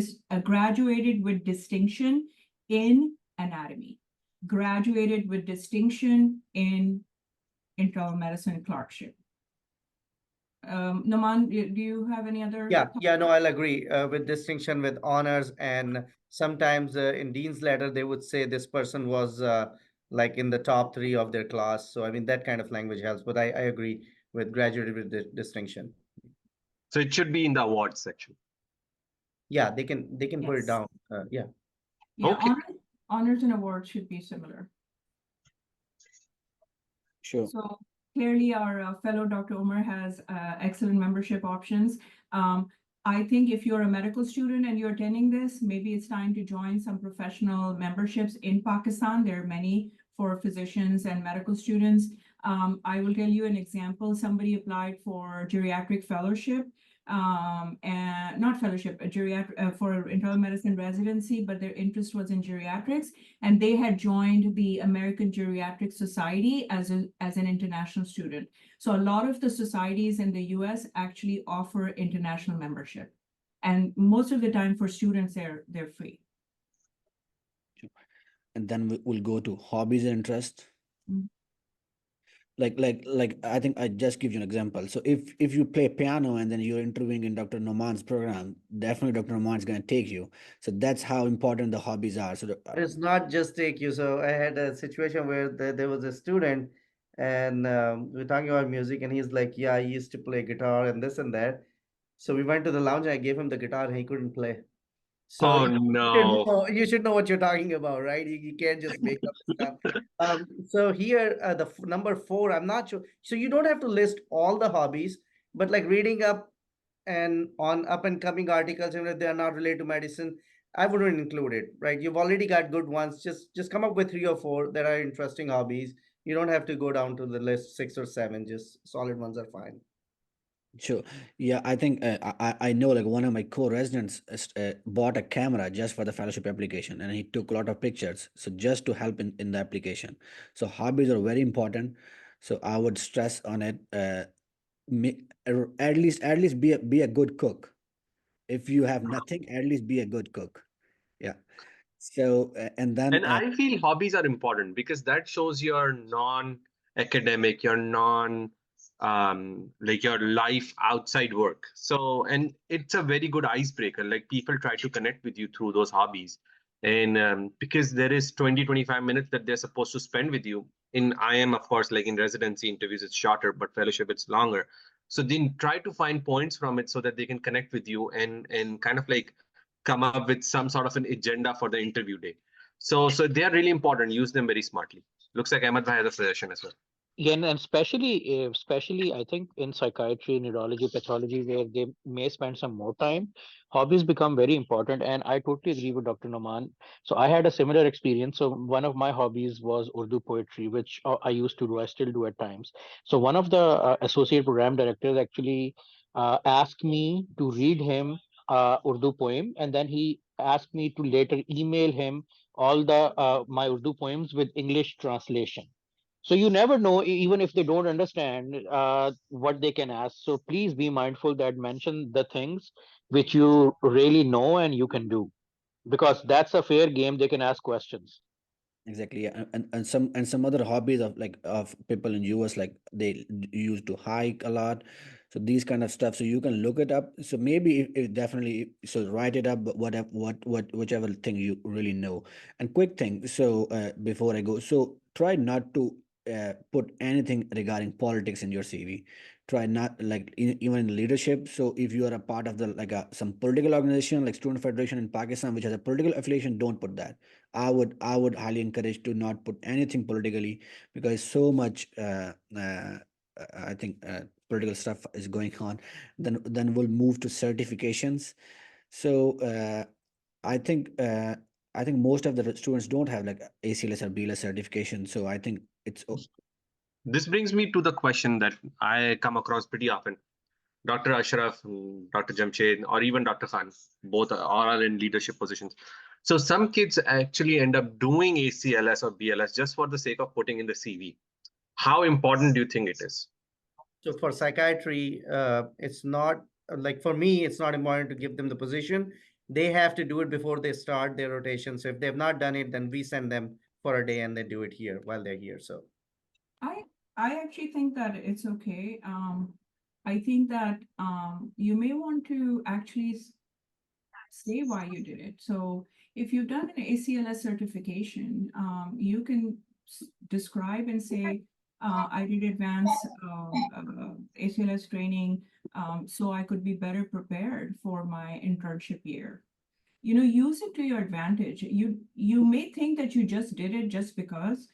graduated with distinction in anatomy, graduated with distinction in internal medicine clerkship. Naman, do you have any other? Yeah, no, I'll agree with distinction with honors. And sometimes in Dean's letter, they would say this person was like in the top 3 of their class. So, I mean, that kind of language helps. But I agree with graduated with distinction. So it should be in the awards section. Yeah, they can put it Yes. down. Yeah. Yeah, Okay. honors and awards should be similar. Sure. So clearly our fellow Dr. Umar has excellent membership options. I think if you're a medical student and you're attending this, maybe it's time to join some professional memberships in Pakistan. There are many for physicians and medical students. I will tell you an example. Somebody applied for geriatric fellowship, and not fellowship, a geriatric for internal medicine residency, but their interest was in geriatrics, and they had joined the American Geriatric Society as an international student. So a lot of the societies in the US actually offer international membership, and most of the time for students they're free. And then we'll go to hobbies and interests. Mm. Like I think I just give you an example. So if you play piano and then you're interviewing in Dr. Noman's program, definitely Dr. Noman's going to take you. So that's how important the hobbies are. So It's not just take you. So I had a situation where there was a student, and we're talking about music, and he's like, "Yeah, I used to play guitar and this and that." So we went to the lounge. I gave him the guitar, and he couldn't play. So Oh should no. know, you should know what you're talking about, right? You can't just make up stuff. So here, the number 4, I'm not sure. So you don't have to list all the hobbies, but like reading up and on up and coming articles, even if they are not related to medicine, I wouldn't include it, right? You've already got good ones. Just come up with 3 or 4 that are interesting hobbies. You don't have to go down to the list 6 or 7. Just solid ones are fine. sure. Yeah, I think I know like one of my co-residents bought a camera just for the fellowship application, and he took a lot of pictures. So just to help in the application. So hobbies are very important. So I would stress on it. At least be a good cook. If you have nothing, at least be a good cook. Yeah. So and then And I feel hobbies are important because that shows your non-academic, your like your life outside work. So, and it's a very good icebreaker. Like people try to connect with you through those hobbies. And because there is 20, 25 minutes that they're supposed to spend with you. In IM, of course, like in residency interviews, it's shorter, but fellowship, it's longer. So then try to find points from it so that they can connect with you and kind of like come up with some sort of an agenda for the interview day. So they are really important. Use them very smartly. Looks like Ahmed Bhai has a suggestion as well. Yeah, and especially I think in psychiatry, neurology, pathology, where they may spend some more time, hobbies become very important. And I totally agree with Dr. Noman. So I had a similar experience. So one of my hobbies was Urdu poetry, which I used to do, I still do at times. So one of the associate program directors actually asked me to read him Urdu poem, and then he asked me to later email him all the my Urdu poems with English translation. So you never know, even if they don't understand what they can ask. So please be mindful that mention the things which you really know and you can do, because that's a fair game. They can ask questions. exactly, yeah. And some other hobbies of like of people in US, like they used to hike a lot. So these kind of stuff, so you can look it up. So maybe if definitely, so write it up, but whichever thing you really know. And quick thing, so before I go, so try not to put anything regarding politics in your CV. Try not, like, even in leadership. So if you are a part of the, like, some political organization like Student Federation in Pakistan which has a political affiliation, don't put that. I would highly encourage to not put anything politically, because so much I think political stuff is going on. Then we'll move to certifications. So I think most of the students don't have like ACLS or BLS certification. So I think it's This brings me to the question that I come across pretty often. Dr. Ashraf, Dr. Jamshed, or even Dr. Khan, both are in leadership positions. So some kids actually end up doing ACLS or BLS just for the sake of putting in the CV. How important do you think it is? So for psychiatry, it's not like, for me, it's not important to give them the position. They have to do it before they start their rotation. So if they've not done it, then we send them for a day and they do it here while they're here. So I actually think that it's okay. I think that you may want to actually say why you did it. So if you've done an ACLS certification, you can describe and say, I did advanced ACLS training so I could be better prepared for my internship year. You know, use it to your advantage. You may think that you just did it just because,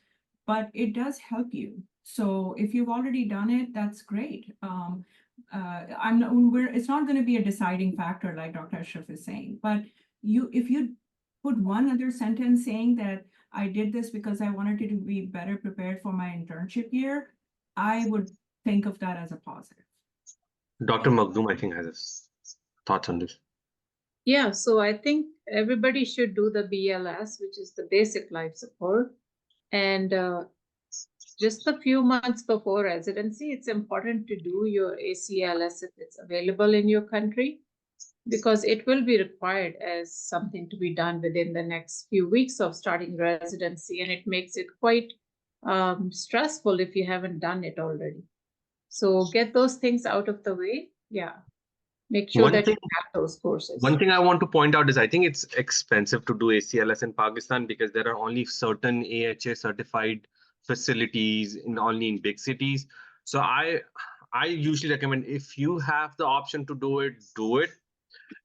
but it does help you. So if you've already done it, that's great. It's not going to be a deciding factor like Dr. Ashraf is saying, but if you put one other sentence saying that I did this because I wanted to be better prepared for my internship year, I would think of that as a positive. Dr. Makhdoom, I think, has his thoughts on this. Yeah, so I think everybody should do the BLS, which is the basic life support. And just a few months before residency, it's important to do your ACLS if it's available in your country, because it will be required as something to be done within the next few weeks of starting residency. And it makes it quite stressful if you haven't done it already. So get those things out of the way. Yeah. Make sure that you have those courses. One thing I want to point out is I think it's expensive to do ACLS in Pakistan because there are only certain AHA certified facilities only in big cities. So I usually recommend, if you have the option to do it, do it.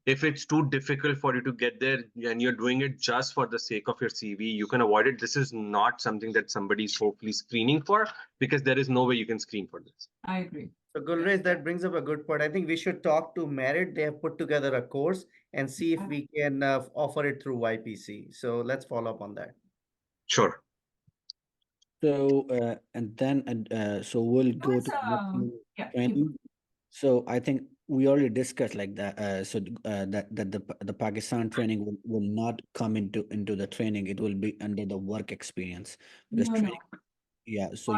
If it's too difficult for you to get there and you're doing it just for the sake of your CV, you can avoid it. This is not something that somebody's hopefully screening for, because there is no way you can screen for this. I agree. So Gulrez, that brings up a good point. I think we should talk to Merit. They have put together a course and see if we can offer it through YPC. So let's follow up on that. Sure. So and then so we'll go to training. So I think we already discussed like that. That the Pakistan training will not come into the training. It will be under the work experience. Because training, yeah. So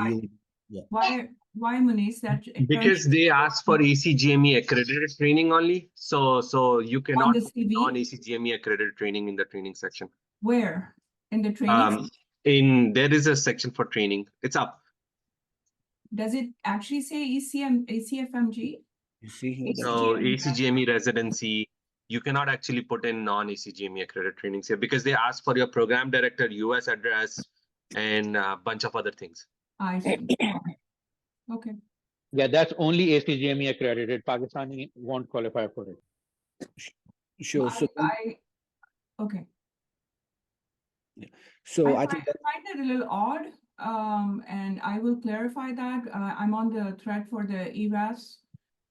Why? Why, Muniz? Because they ask for ACGME accredited training only. So you cannot put non-ACGME accredited training in the training section. Where? In the training? There is a section for training. It's up. Does it actually say ACFMG? You see here. So ACGME residency, you cannot actually put in non-ACGME accredited trainings here because they ask for your program director, US address, and a bunch of other things. I see. Okay. Yeah, that's only ACGME accredited. Pakistani won't qualify for it. Sure. So okay. Yeah. So I think find that a little odd, and I will clarify that. I'm on the thread for the ERAS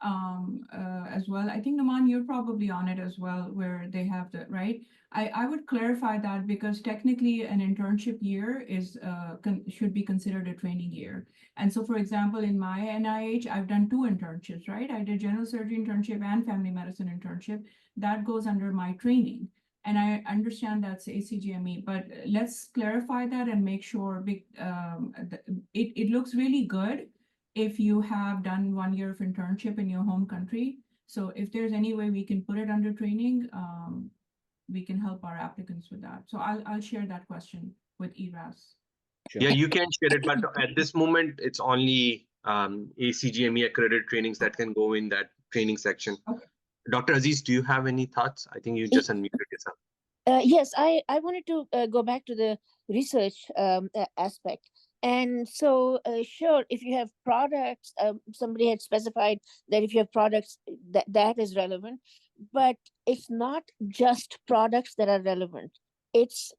as well. I think, Naman, you're probably on it as well, where they have the, right? I would clarify that because technically an internship year is should be considered a training year. And so, for example, in my NIH, I've done 2 internships, right? I did general surgery internship and family medicine internship. That goes under my training. And I understand that's ACGME, but let's clarify that and make sure it looks really good if you have done 1 year of internship in your home country. So if there's any way we can put it under training, we can help our applicants with that. So I'll share that question with ERAS. Sure. Yeah, you can share it, but at this moment, it's only ACGME accredited trainings that can go in that training section. Okay. Dr. Aziz, do you have any thoughts? I think you just unmuted yourself. Yes, I wanted to go back to the research aspect. And so, sure, if you have products, somebody had specified that if you have products, that is relevant. But it's not just products that are relevant. It's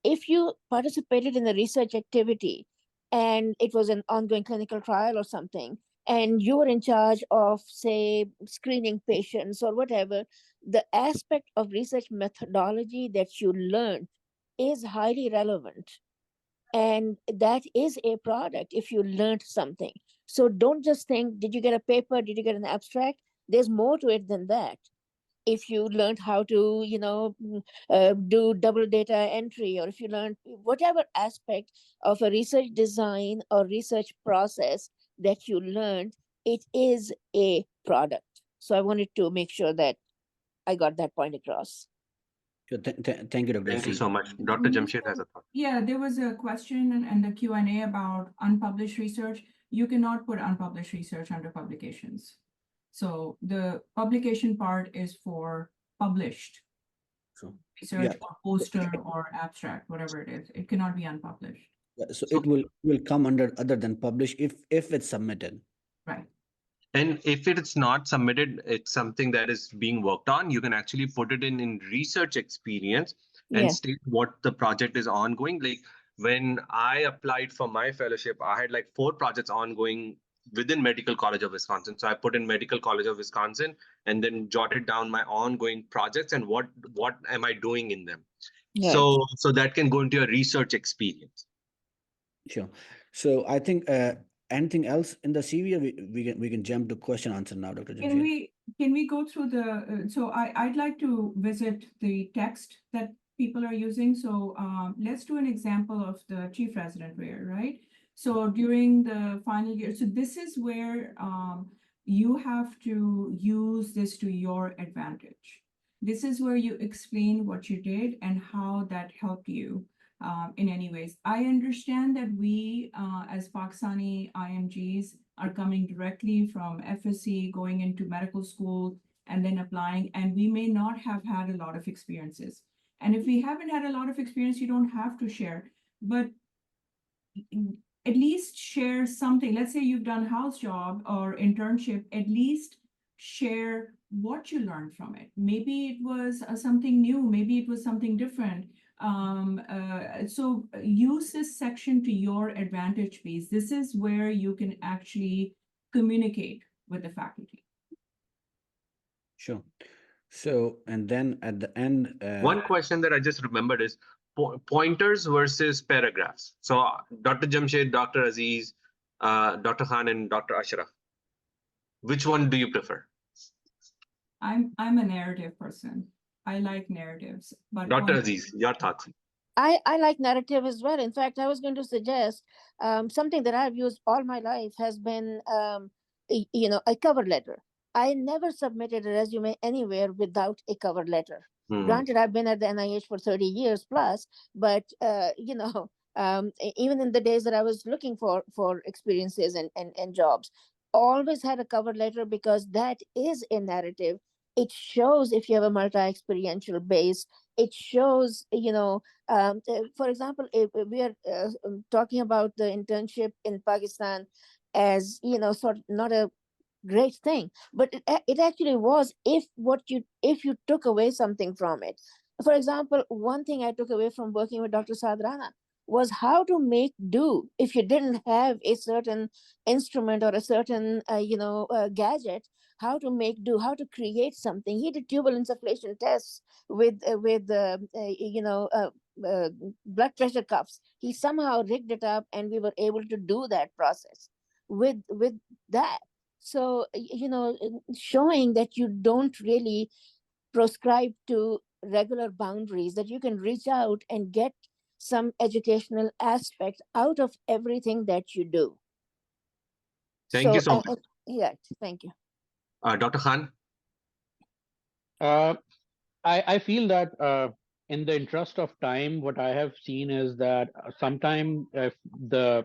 if you participated in a research activity and it was an ongoing clinical trial or something, and you were in charge of, say, screening patients or whatever, the aspect of research methodology that you learned is highly relevant. And that is a product if you learned something. So don't just think, did you get a paper? Did you get an abstract? There's more to it than that. If you learned how to, do double data entry, or if you learned whatever aspect of a research design or research process that you learned, it is a product. So I wanted to make sure that I got that point across. Thank you, Dr. Thank you Aziz. so much. Dr. Jamshed has a thought. Yeah, there was a question in the Q&A about unpublished research. You cannot put unpublished research under publications. So the publication part is for published So, research yeah. or poster or abstract, whatever it is. It cannot be unpublished. So it will come under other than publish if it's submitted. Right. And if it's not submitted, it's something that is being worked on. You can actually put it in research experience and Yeah. state what the project is ongoing. Like when I applied for my fellowship, I had like 4 projects ongoing within Medical College of Wisconsin. So I put in Medical College of Wisconsin and then jotted down my ongoing projects and what am I doing in them. Right. So that can go into your research experience. Sure. So I think anything else in the CV, or we can jump to question answer now, Dr. Jamshed. Can we go through the, so I'd like to visit the text that people are using. So let's do an example of the chief resident rare, right? So during the final year, so this is where you have to use this to your advantage. This is where you explain what you did and how that helped you in any ways. I understand that we as Pakistani IMGs are coming directly from FSC, going into medical school, and then applying, and we may not have had a lot of experiences. And if we haven't had a lot of experience, you don't have to share, but at least share something. Let's say you've done house job or internship, at least share what you learned from it. Maybe it was something new, maybe it was something different. So use this section to your advantage, please. This is where you can actually communicate with the faculty. Sure. So, and then at the end, One question that I just remembered is pointers versus paragraphs. So Dr. Jamshed, Dr. Aziz, Dr. Khan, and Dr. Ashraf, which one do you prefer? I'm a narrative person. I like narratives, but Dr. Aziz, your thoughts. I like narrative as well. In fact, I was going to suggest something that I've used all my life has been, a cover letter. I never submitted a resume anywhere without a cover letter. Granted, I've been at the NIH for 30 years plus, but, even in the days that I was looking for experiences and jobs, always had a cover letter because that is a narrative. It shows if you have a multi-experiential base. It shows, for example, if we are talking about the internship in Pakistan as, sort of not a great thing, but it actually was if you took away something from it. For example, one thing I took away from working with Dr. Sadrana was how to make do if you didn't have a certain instrument or a certain gadget. How to make do, how to create something. He did tubal insufflation tests with blood pressure cuffs. He somehow rigged it up, and we were able to do that process with that. So, showing that you don't really prescribe to regular boundaries, that you can reach out and get some educational aspect out of everything that you do. Thank you so much. Yeah, thank you. Dr. Khan? I feel that in the interest of time, what I have seen is that sometime if the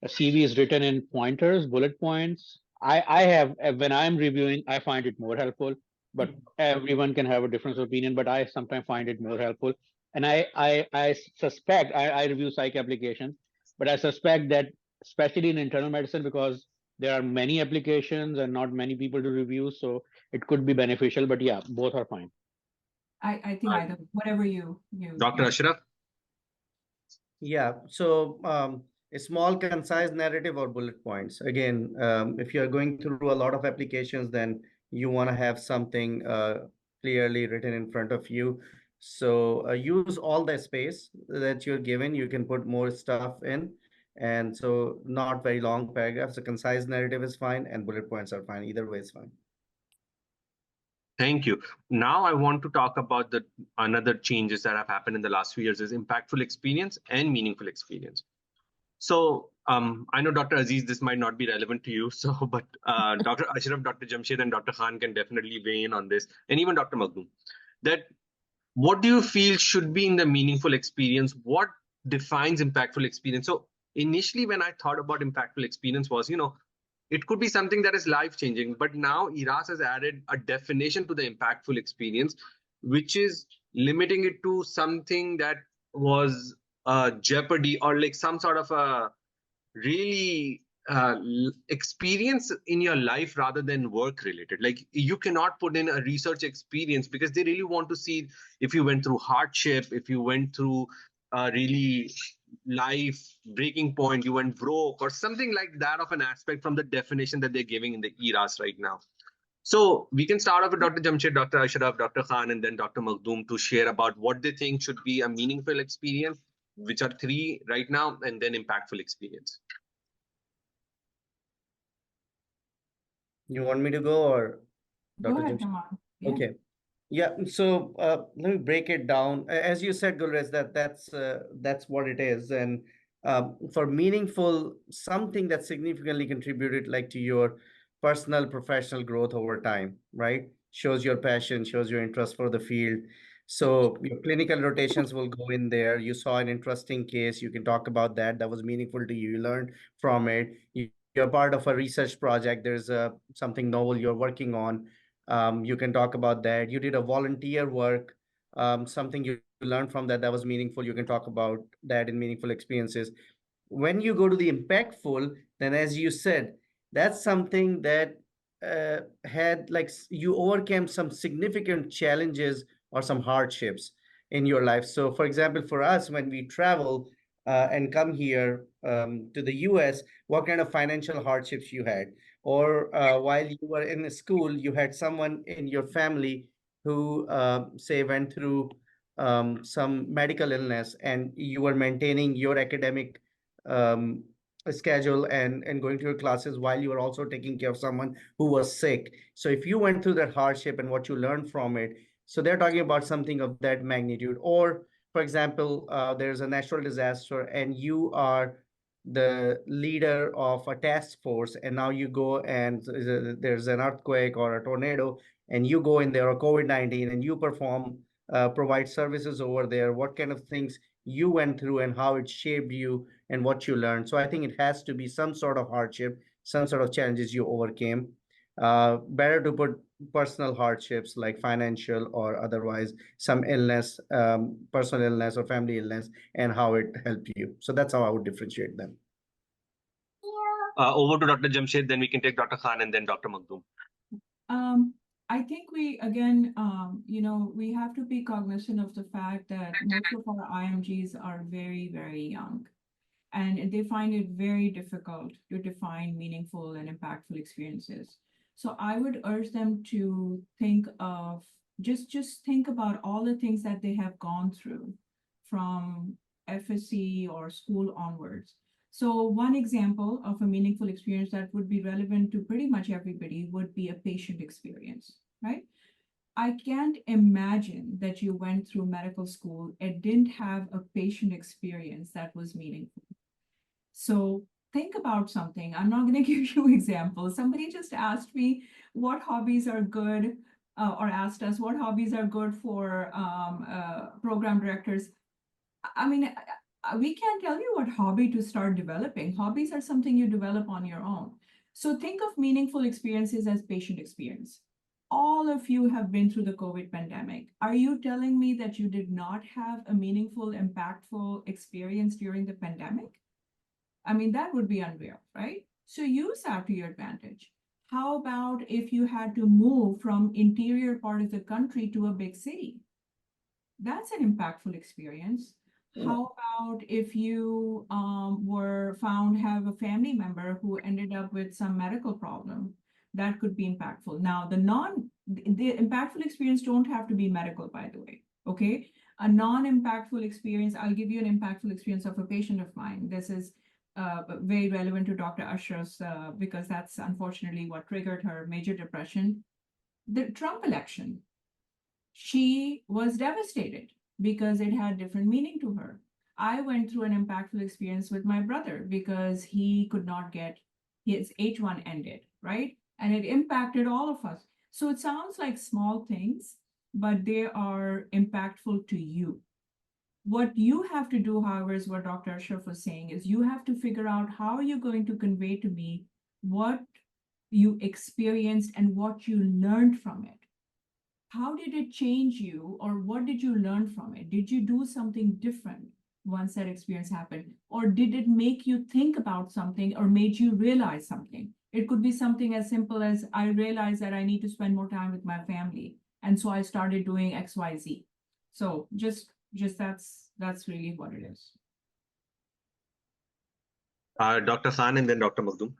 a CV is written in pointers, bullet points. I have, when I'm reviewing, I find it more helpful, but everyone can have a different opinion, but I sometimes find it more helpful. And I suspect, I review psych applications, but I suspect that especially in internal medicine, because there are many applications and not many people to review, so it could be beneficial, but yeah, both are fine. I think either, whatever you, Dr. yeah. Ashraf? Yeah, so a small concise narrative or bullet points. Again, if you're going through a lot of applications, then you want to have something clearly written in front of you. So use all the space that you're given. You can put more stuff in. And so not very long paragraphs. A concise narrative is fine and bullet points are fine. Either way is fine. Thank you. Now I want to talk about the another changes that have happened in the last few years is impactful experience and meaningful experience. So I know Dr. Aziz, this might not be relevant to you. So, but Dr. Ashraf, Dr. Jamshed, and Dr. Khan can definitely weigh in on this, and even Dr. Makhdoom. That what do you feel should be in the meaningful experience? What defines impactful experience? So initially, when I thought about impactful experience, was it could be something that is life changing, but now ERAS has added a definition to the impactful experience, which is limiting it to something that was jeopardy or like some sort of a really experience in your life rather than work related. Like you cannot put in a research experience because they really want to see if you went through hardship, if you went through a really life breaking point, you went broke or something like that of an aspect from the definition that they're giving in the ERAS right now. So we can start off with Dr. Jamshed, Dr. Ashraf, Dr. Khan, and then Dr. Makhdoom to share about what they think should be a meaningful experience, which are 3 right now, and then impactful experience. You want me to go or Go Dr. ahead, Jim? come on. Yeah. Okay. Yeah, so let me break it down. As you said, Gulrez, that's what it is. And for meaningful, something that significantly contributed like to your personal, professional growth over time, right? Shows your passion, shows your interest for the field. So your clinical rotations will go in there. You saw an interesting case. You can talk about that. That was meaningful to you. You learned from it. You're part of a research project. There's something novel you're working on. You can talk about that. You did a volunteer work, something you learned from that was meaningful. You can talk about that in meaningful experiences. When you go to the impactful, then as you said, that's something that had like you overcame some significant challenges or some hardships in your life. So, for example, for us, when we travel and come here to the US, what kind of financial hardships you had? Or while you were in school, you had someone in your family who, say, went through some medical illness, and you were maintaining your academic um, schedule and going to your classes while you were also taking care of someone who was sick. So if you went through that hardship and what you learned from it, so they're talking about something of that magnitude. Or, for example, there's a natural disaster and you are the leader of a task force, and now you go and there's an earthquake or a tornado, and you go in there, or COVID-19, and you provide services over there. What kind of things you went through and how it shaped you and what you learned. So I think it has to be some sort of hardship, some sort of challenges you overcame. Better to put personal hardships like financial or otherwise, some illness, personal illness or family illness, and how it helped you. So that's how I would differentiate them. Over to Dr. Jamshed, then we can take Dr. Khan and then Dr. Makhdoom. I think we, again, we have to be cognizant of the fact that most of our IMGs are very, very young, and they find it very difficult to define meaningful and impactful experiences. So I would urge them to think of, just think about all the things that they have gone through from FSC or school onwards. So one example of a meaningful experience that would be relevant to pretty much everybody would be a patient experience, right? I can't imagine that you went through medical school and didn't have a patient experience that was meaningful. So think about something. I'm not going to give you examples. Somebody just asked me what hobbies are good, or asked us what hobbies are good for program directors. I mean, we can't tell you what hobby to start developing. Hobbies are something you develop on your own. So think of meaningful experiences as patient experience. All of you have been through the COVID pandemic. Are you telling me that you did not have a meaningful, impactful experience during the pandemic? I mean, that would be unreal, right? So use that to your advantage. How about if you had to move from interior part of the country to a big city? That's an impactful experience. How about if you were found have a family member who ended up with some medical problem? That could be impactful. Now, the impactful experience don't have to be medical, by the way. Okay, a non-impactful experience. I'll give you an impactful experience of a patient of mine. This is very relevant to Dr. Ashraf's because that's unfortunately what triggered her major depression. The Trump election. She was devastated because it had different meaning to her. I went through an impactful experience with my brother because he could not get his H1 ended, right? And it impacted all of us. So it sounds like small things, but they are impactful to you. What you have to do, however, is what Dr. Ashraf was saying, is you have to figure out how you're going to convey to me what you experienced and what you learned from it. How did it change you, or what did you learn from it? Did you do something different once that experience happened? Or did it make you think about something or made you realize something? It could be something as simple as I realized that I need to spend more time with my family. And so I started doing XYZ. So just that's really what it is. Dr. San and then Dr. Magdum.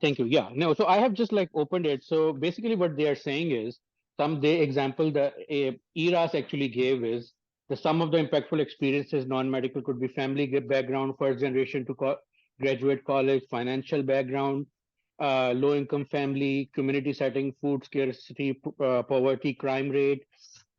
Thank you. Yeah, no, so I have just like opened it. So basically what they are saying is the example that ERAS actually gave is the sum of the impactful experiences, non-medical could be family background, first generation to graduate college, financial background, low income family, community setting, food scarcity, poverty, crime rate,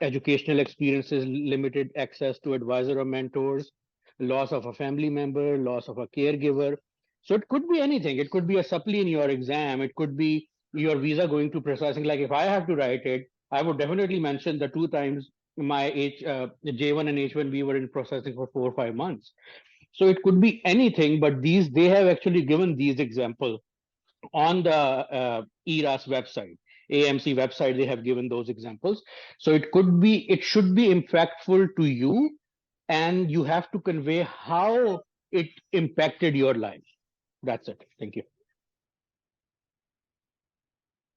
educational experiences, limited access to advisor or mentors, loss of a family member, loss of a caregiver. So it could be anything. It could be a supply in your exam. It could be your visa going to processing. Like if I have to write it, I would definitely mention the 2 times my J1 and H1B were in processing for 4 or 5 months. So it could be anything, but they have actually given these examples on the ERAS website, AMC website. They have given those examples. So it should be impactful to you, and you have to convey how it impacted your life. That's it. Thank you.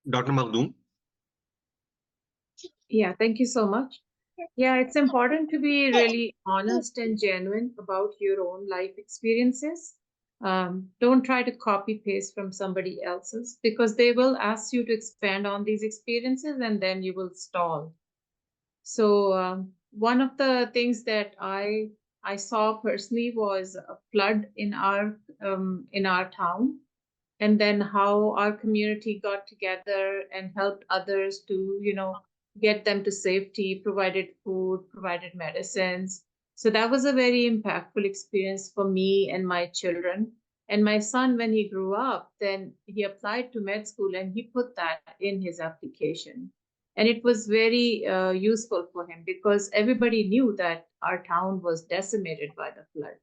Dr. Magdum. Yeah, thank you so much. Yeah, it's important to be really honest and genuine about your own life experiences. Don't try to copy paste from somebody else's, because they will ask you to expand on these experiences and then you will stall. So one of the things that I saw personally was a flood in our town, and then how our community got together and helped others to, get them to safety, provided food, provided medicines. So that was a very impactful experience for me and my children. And my son, when he grew up, then he applied to med school and he put that in his application. And it was very useful for him because everybody knew that our town was decimated by the flood.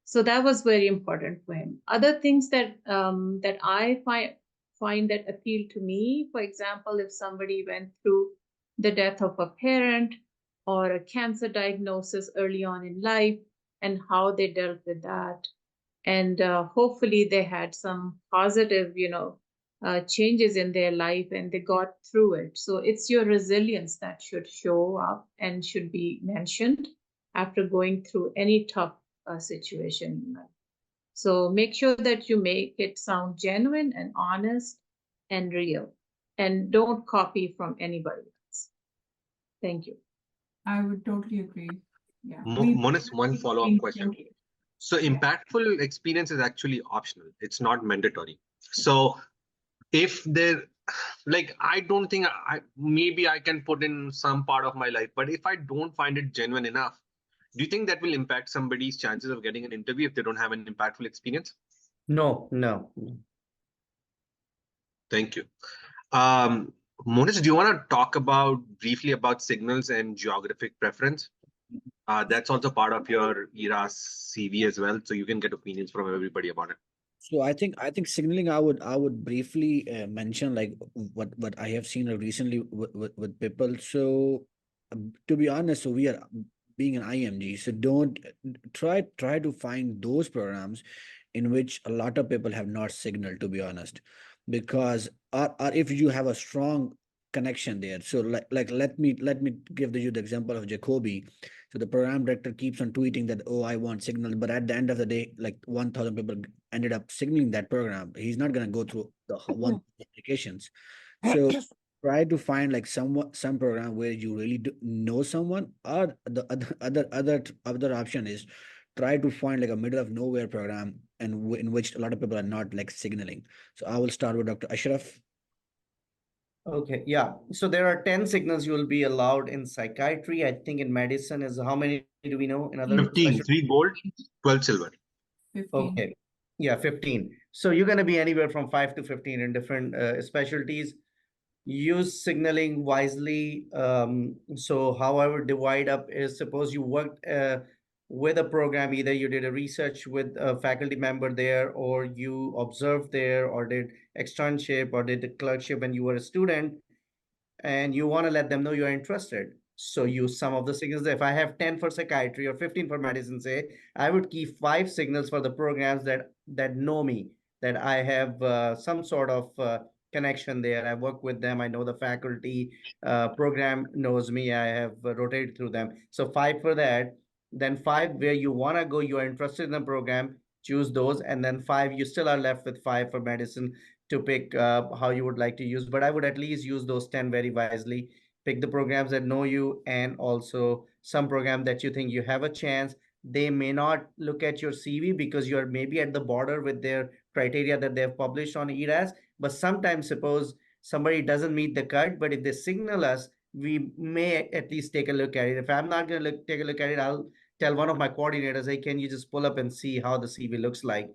So that was very important for him. Other things that I find that appeal to me, for example, if somebody went through the death of a parent or a cancer diagnosis early on in life and how they dealt with that, and hopefully they had some positive, changes in their life and they got through it. So it's your resilience that should show up and should be mentioned after going through any tough situation in life. So make sure that you make it sound genuine and honest and real, and don't copy from anybody else. Thank you. I would totally agree. Yeah. Monis, one follow-up question. So impactful experience is actually optional. It's not mandatory. So if there, like, I don't think maybe I can put in some part of my life, but if I don't find it genuine enough, do you think that will impact somebody's chances of getting an interview if they don't have an impactful experience? No. Thank you. Monis, do you want to talk briefly about signals and geographic preference? That's also part of your ERAS CV as well, so you can get opinions from everybody about it. So I think signaling I would briefly mention like what I have seen recently with people. So to be honest, so we are being an IMG. So don't try to find those programs in which a lot of people have not signaled, to be honest, because or if you have a strong connection there. So like let me give you the example of Jacoby. So the program director keeps on tweeting that, oh, I want signal, but at the end of the day, like 1,000 people ended up signaling that program. He's not gonna go through the one applications. So try to find like some program where you really know someone, or the other option is try to find like a middle of nowhere program and in which a lot of people are not like signaling. So I will start with Dr. Ashraf. Okay, yeah. So there are 10 signals you will be allowed in psychiatry. I think in medicine is how many do we know in other 15, specialties? 3 gold, 12 silver. 15. Okay. Yeah, 15. So you're going to be anywhere from 5 to 15 in different specialties. Use signaling wisely. So however, divide up is, suppose you worked with a program, either you did a research with a faculty member there, or you observed there, or did externship, or did the clerkship when you were a student, and you want to let them know you're interested. So use some of the signals. If I have 10 for psychiatry or 15 for medicine, say, I would keep 5 signals for the programs that know me, that I have some sort of connection there. I work with them. I know the faculty. Program knows me. I have rotated through them. So 5 for that. Then 5 where you want to go, you are interested in the program, choose those. And then 5, you still are left with 5 for medicine to pick how you would like to use. But I would at least use those 10 very wisely. Pick the programs that know you, and also some program that you think you have a chance. They may not look at your CV because you're maybe at the border with their criteria that they've published on ERAS. But sometimes, suppose somebody doesn't meet the cut, but if they signal us, we may at least take a look at it. If I'm not going to take a look at it, I'll tell one of my coordinators, hey, can you just pull up and see how the CV looks like?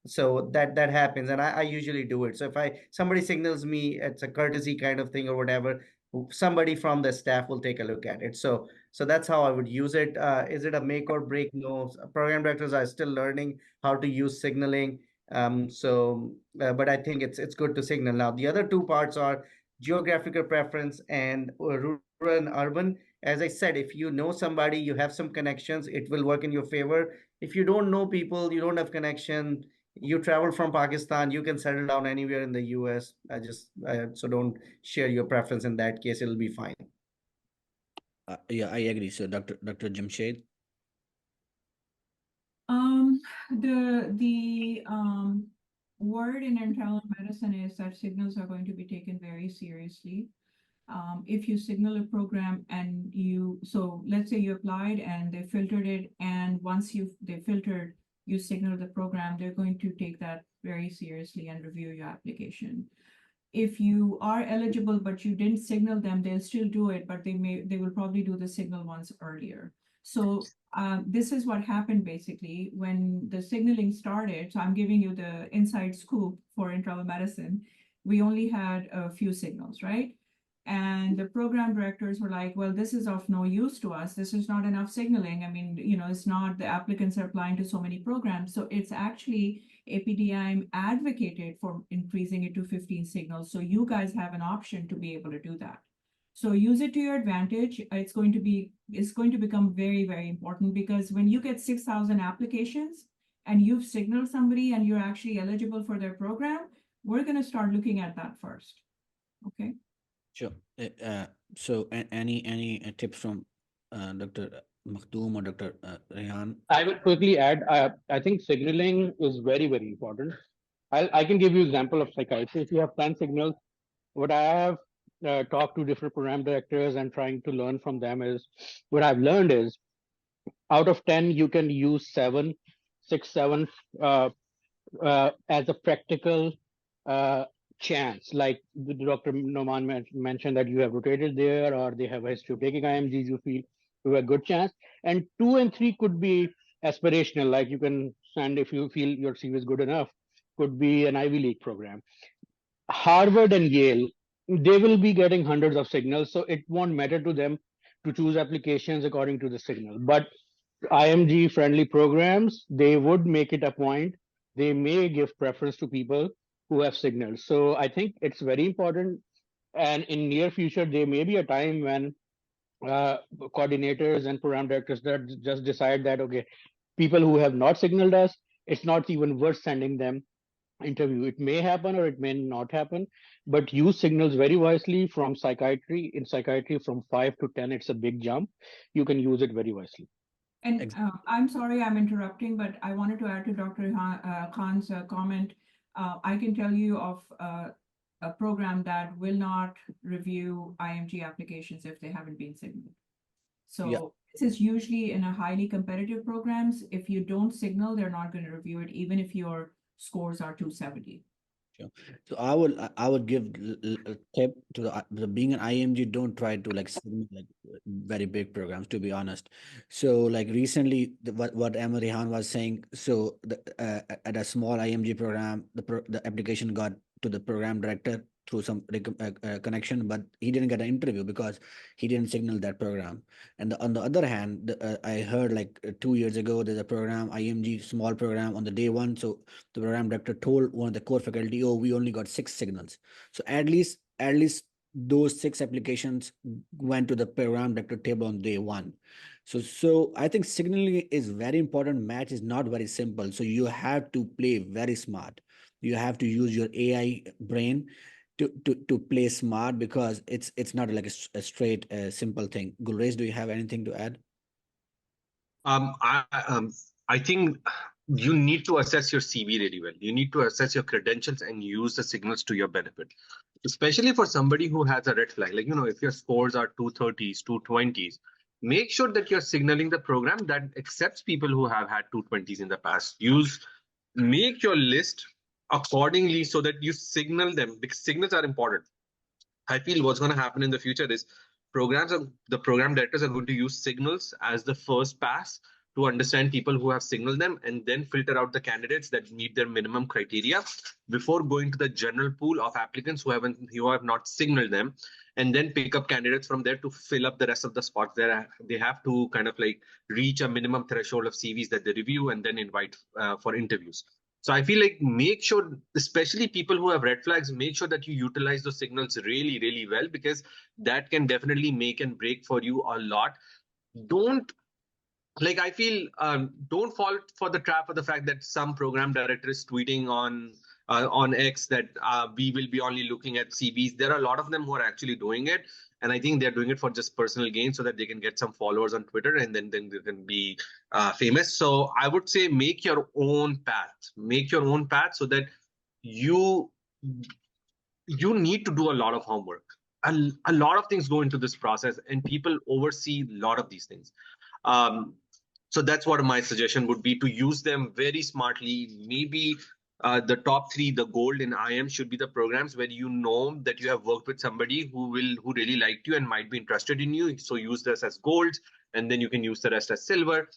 So that happens, and I usually do it. So if somebody signals me, it's a courtesy kind of thing or whatever, somebody from the staff will take a look at it. So that's how I would use it. Is it a make or break? No, program directors are still learning how to use signaling. But I think it's good to signal. Now the other two parts are geographical preference and rural and urban. As I said, if you know somebody, you have some connections, it will work in your favor. If you don't know people, you don't have connection, you travel from Pakistan, you can settle down anywhere in the US. So don't share your preference in that case, it'll be fine. Yeah, I agree. So Dr. Jamshed. The word in internal medicine is that signals are going to be taken very seriously. If you signal a program and so let's say you applied and they filtered it, and once they filtered, you signal the program, they're going to take that very seriously and review your application. If you are eligible but you didn't signal them, they'll still do it, but they will probably do the signal once earlier. So this is what happened basically when the signaling started. So I'm giving you the inside scoop for internal medicine. We only had a few signals, right? And the program directors were like, well, this is of no use to us. This is not enough signaling. I mean, it's not, the applicants are applying to so many programs. So it's actually APPNA advocated for increasing it to 15 signals. So you guys have an option to be able to do that. So use it to your advantage. It's going to become very, very important, because when you get 6,000 applications and you've signaled somebody and you're actually eligible for their program, we're going to start looking at that first. Okay. Sure. So any tips from Dr. Makhdoom or Dr. Rehan? I will quickly add, I think signaling is very, very important. I can give you example of psychiatry. If you have 10 signals, what I have talked to different program directors and trying to learn from them is, what I've learned is, out of 10, you can use 7, 6, 7 as a practical chance. Like Dr. Noman mentioned that you have rotated there, or they have a history of taking IMGs, you feel you have a good chance. And 2 and 3 could be aspirational, like you can send if you feel your CV is good enough, could be an Ivy League program. Harvard and Yale, they will be getting hundreds of signals, so it won't matter to them to choose applications according to the signal. But IMG friendly programs, they would make it a point. They may give preference to people who have signals. So I think it's very important. And in near future, there may be a time when uh, coordinators and program directors that just decide that, okay, people who have not signaled us, it's not even worth sending them interview. It may happen or it may not happen, but use signals very wisely. From psychiatry, in psychiatry, from 5 to 10, it's a big jump. You can use it very wisely. And Exactly. I'm sorry I'm interrupting, but I wanted to add to Dr. Khan's comment. I can tell you of a program that will not review IMG applications if they haven't been signaled. Yeah. So this is usually in a highly competitive programs. If you don't signal, they're not going to review it, even if your scores are 270. Sure. So I would give a tip to the being an IMG, don't try to like signal like very big programs, to be honest. So like recently what Emma Rehan was saying, so at a small IMG program, the application got to the program director through some connection, but he didn't get an interview because he didn't signal that program. And on the other hand, I heard like 2 years ago there's a program, IMG small program on the day one. So the program director told one of the core faculty, "Oh, we only got 6 signals." So at least those 6 applications went to the program director table on day one. So I think signaling is very important. Match is not very simple. So you have to play very smart. You have to use your AI brain to play smart, because it's not like a straight simple thing. Gulrez, do you have anything to add? Um, I, um, I think you need to assess your CV really well. You need to assess your credentials and use the signals to your benefit, especially for somebody who has a red flag. Like, if your scores are 230s, 220s, make sure that you're signaling the program that accepts people who have had 220s in the past. Make your list accordingly so that you signal them, because signals are important. I feel what's going to happen in the future is the program directors are going to use signals as the first pass to understand people who have signaled them, and then filter out the candidates that meet their minimum criteria before going to the general pool of applicants who have not signaled them, and then pick up candidates from there to fill up the rest of the spots. There they have to kind of like reach a minimum threshold of CVs that they review and then invite for interviews. So I feel like make sure, especially people who have red flags, make sure that you utilize those signals really, really well, because that can definitely make and break for you a lot. Don't I feel don't fall for the trap of the fact that some program director is tweeting on X that we will be only looking at CVs. There are a lot of them who are actually doing it, and I think they're doing it for just personal gain so that they can get some followers on Twitter, and then they can be famous. So I would say make your own path. Make your own path so that you you need to do a lot of homework. A lot of things go into this process, and people oversee a lot of these things. Um, so that's what my suggestion would be, to use them very smartly. Maybe the top three, the gold in IM, should be the programs where you know that you have worked with somebody who really liked you and might be interested in you. So use this as gold, and then you can use the rest as silver.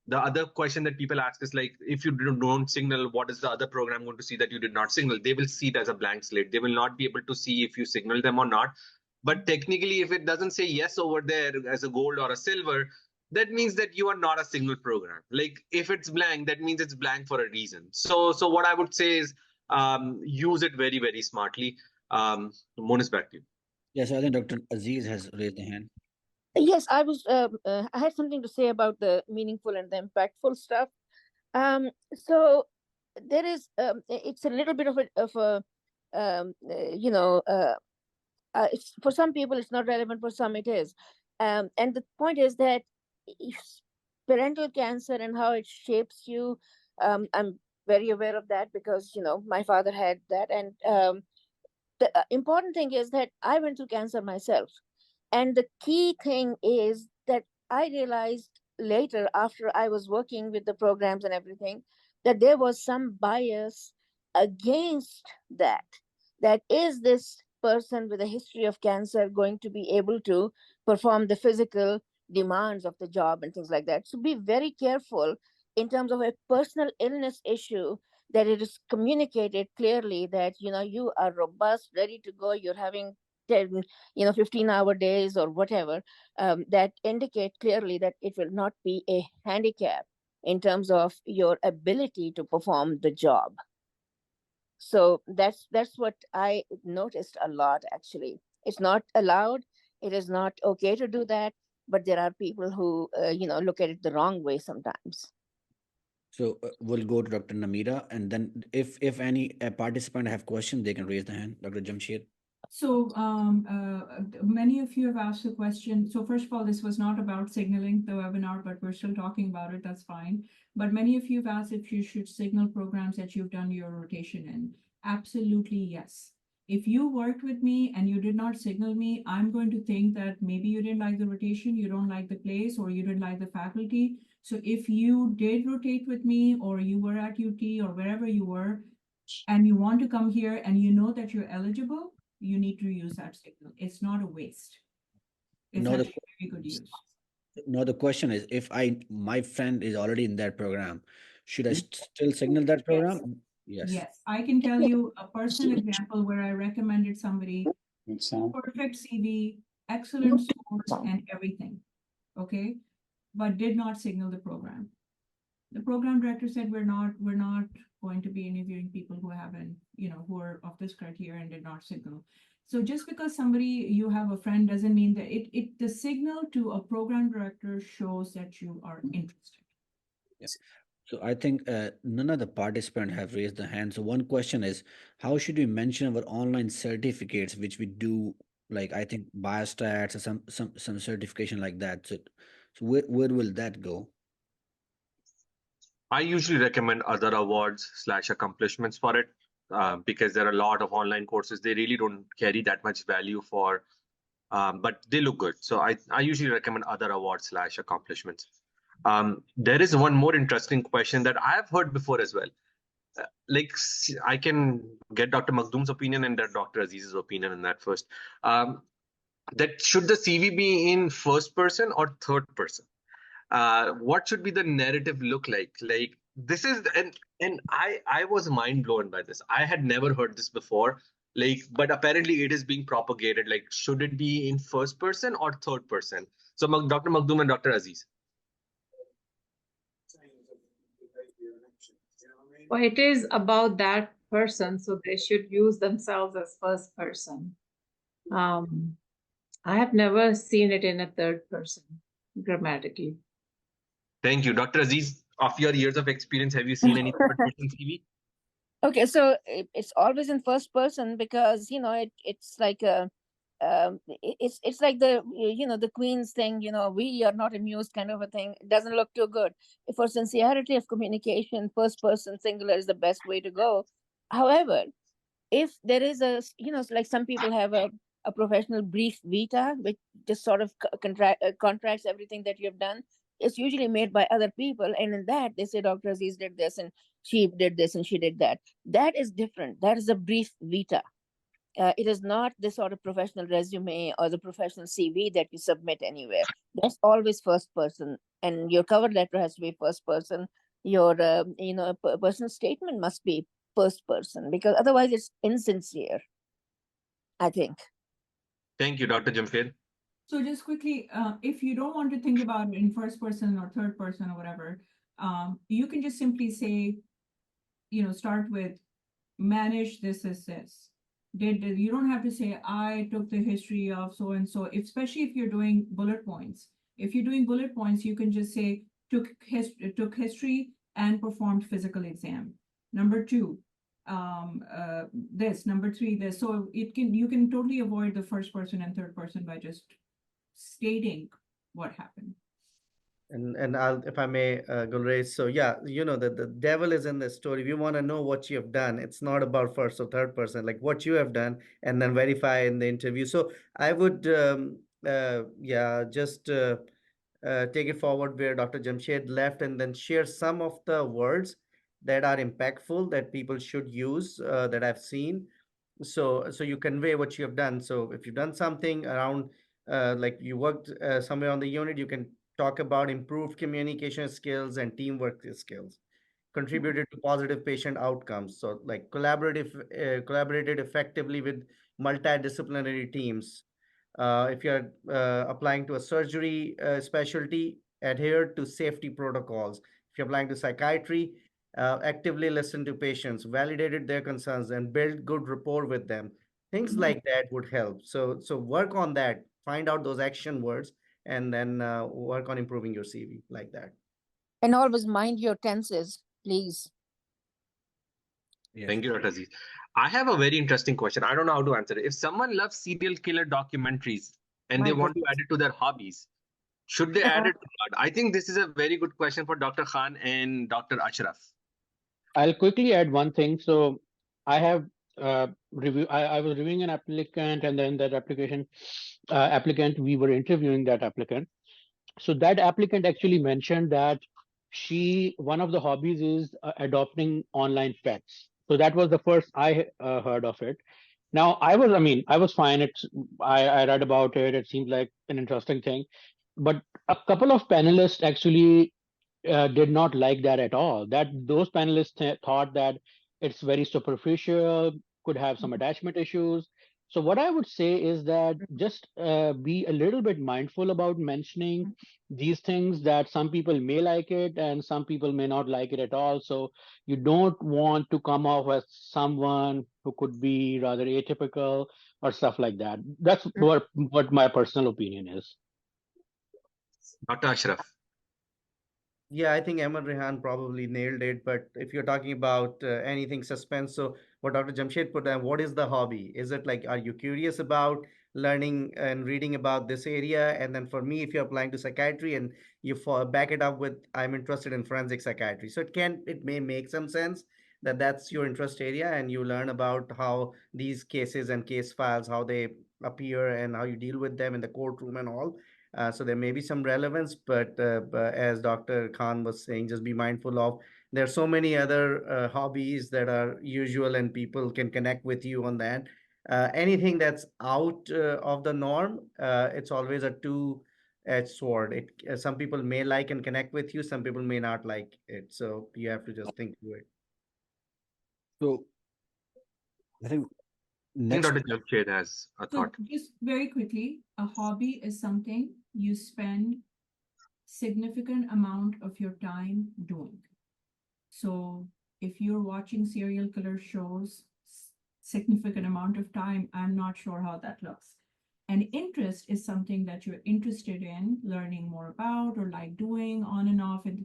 The other question that people ask is like, if you don't signal, what is the other program going to see that you did not signal? They will see it as a blank slate. They will not be able to see if you signal them or not. But technically, if it doesn't say yes over there as a gold or a silver, that means that you are not a signal program. Like if it's blank, that means it's blank for a reason. So what I would say is use it very, very smartly. Monis, back to you. Yes, I think Dr. Aziz has raised a hand. Yes, I had something to say about the meaningful and the impactful stuff. So there is, it's a little bit of a you know, for some people it's not relevant, for some it is. And the point is that if parental cancer and how it shapes you, I'm very aware of that because, my father had that. And the important thing is that I went through cancer myself. And the key thing is that I realized later, after I was working with the programs and everything, that there was some bias against that. That is this person with a history of cancer going to be able to perform the physical demands of the job and things like that? So be very careful in terms of a personal illness issue, that it is communicated clearly that you are robust, ready to go, you're having 10, 15-hour days or whatever, that indicate clearly that it will not be a handicap in terms of your ability to perform the job. So that's what I noticed a lot, actually. It's not allowed. It is not okay to do that, but there are people who look at it the wrong way sometimes. So we'll go to Dr. Namira, and then if any participant have question, they can raise the hand. Dr. Jamshed. So many of you have asked a question. So first of all, this was not about signaling the webinar, but we're still talking about it. That's fine. But many of you have asked if you should signal programs that you've done your rotation in. Absolutely, yes. If you worked with me and you did not signal me, I'm going to think that maybe you didn't like the rotation, you don't like the place, or you didn't like the faculty. So if you did rotate with me, or you were at UT or wherever you were, and you want to come here and you know that you're eligible, you need to use that signal. It's not a waste. It's No, the actually very good use. no, the question is, if my friend is already in that program, should I Hmm? still signal that program? Yes. Yes, I can tell you a personal example where I recommended somebody, perfect CV, excellent scores and everything, okay, but did not signal the program. The program director said, we're not going to be interviewing people who haven't, who are of this criteria and did not signal. So just because you have a friend doesn't mean that the signal to a program director shows that you are interested. Yes. So I think none of the participants have raised the hand. So one question is, how should we mention our online certificates, which we do, like I think biostats or some certification like that. So where will that go? I usually recommend other awards / accomplishments for it because there are a lot of online courses. They really don't carry that much value for, but they look good. So I usually recommend other awards / accomplishments. There is one more interesting question that I've heard before as well. I can get Dr. Makhdoom's opinion and Dr. Aziz's opinion on that first. That should the CV be in first person or third person? What should be the narrative look like? Like this is and I was mind blown by this. I had never heard this before. But apparently it is being propagated. Like, should it be in first person or third person? So Dr. Makhdoom and Dr. Aziz. Well, it is about that person, so they should use themselves as first person. I have never seen it in a third person grammatically. Thank you. Dr. Aziz, of your years of experience, have you seen any third person CV? Okay, so it's always in first person because it's like it's like the Queen's thing, we are not amused kind of a thing. It doesn't look too good. For sincerity of communication, first person singular is the best way to go. However, if there is like some people have a professional brief vita which just sort of contracts everything that you have done, it's usually made by other people, and in that they say Dr. Aziz did this and she did this and she did that. That is different. That is a brief vita. It is not the sort of professional resume or the professional CV that you submit anywhere. That's always first person, and your cover letter has to be first person. Your personal statement must be first person, because otherwise it's insincere, I think. Thank you, Dr. Jamshed. So just quickly, if you don't want to think about it in first person or third person or whatever, you can just simply say, start with manage this as this. You don't have to say I took the history of so and so, especially if you're doing bullet points. If you're doing bullet points, you can just say took history and performed physical exam. Number 2, this. Number 3, this. So you can totally avoid the first person and third person by just stating what happened. And I'll, if I may, Gulrez. So yeah, the devil is in the story. We want to know what you have done. It's not about first or third person, like what you have done, and then verify in the interview. So I would, just take it forward where Dr. Jamshed left, and then share some of the words that are impactful that people should use, that I've seen. So you convey what you have done. So if you've done something around, like you worked somewhere on the unit, you can talk about improved communication skills and teamwork skills, contributed to positive patient outcomes. So like collaborated effectively with multidisciplinary teams. If you're applying to a surgery specialty, adhere to safety protocols. If you're applying to psychiatry, actively listen to patients, validated their concerns, and build good rapport with them. Things like that would help. So work on that. Find out those action words, and then work on improving your CV like that. And always mind your tenses, please. Yes. Thank you, Dr. Aziz. I have a very interesting question. I don't know how to answer it. If someone loves serial killer documentaries and they My want to add it to their hobbies, should they add it or not? I think this is a very good question for Dr. Khan and Dr. Ashraf. I'll quickly add one thing. So I have I was reviewing an applicant, and then that applicant, we were interviewing that applicant. So that applicant actually mentioned that one of the hobbies is adopting online pets. So that was the first I heard of it. Now I was fine. I read about it. It seemed like an interesting thing, but a couple of panelists actually did not like that at all. That those panelists thought that it's very superficial, could have some attachment issues. So what I would say is that just be a little bit mindful about mentioning these things, that some people may like it and some people may not like it at all. So you don't want to come off as someone who could be rather atypical or stuff like that. That's what my personal opinion is. Dr. Ashraf. Yeah, I think Ahmed Rehan probably nailed it. But if you're talking about anything suspense, so what Dr. Jamshed put down, what is the hobby? Is it like, are you curious about learning and reading about this area? And then for me, if you're applying to psychiatry and you back it up with, I'm interested in forensic psychiatry. So it may make some sense that that's your interest area, and you learn about how these cases and case files, how they appear and how you deal with them in the courtroom and all. So there may be some relevance, but as Dr. Khan was saying, just be mindful of there are so many other hobbies that are usual and people can connect with you on that. Anything that's out of the norm, it's always a two-edged sword. Some people may like and connect with you, some people may not like it. So you have to just think through it. So I think I think next, Dr. Jamshed has a So thought. just very quickly, a hobby is something you spend significant amount of your time doing. So if you're watching serial killer shows, significant amount of time, I'm not sure how that looks. And interest is something that you're interested in learning more about or like doing on and off. And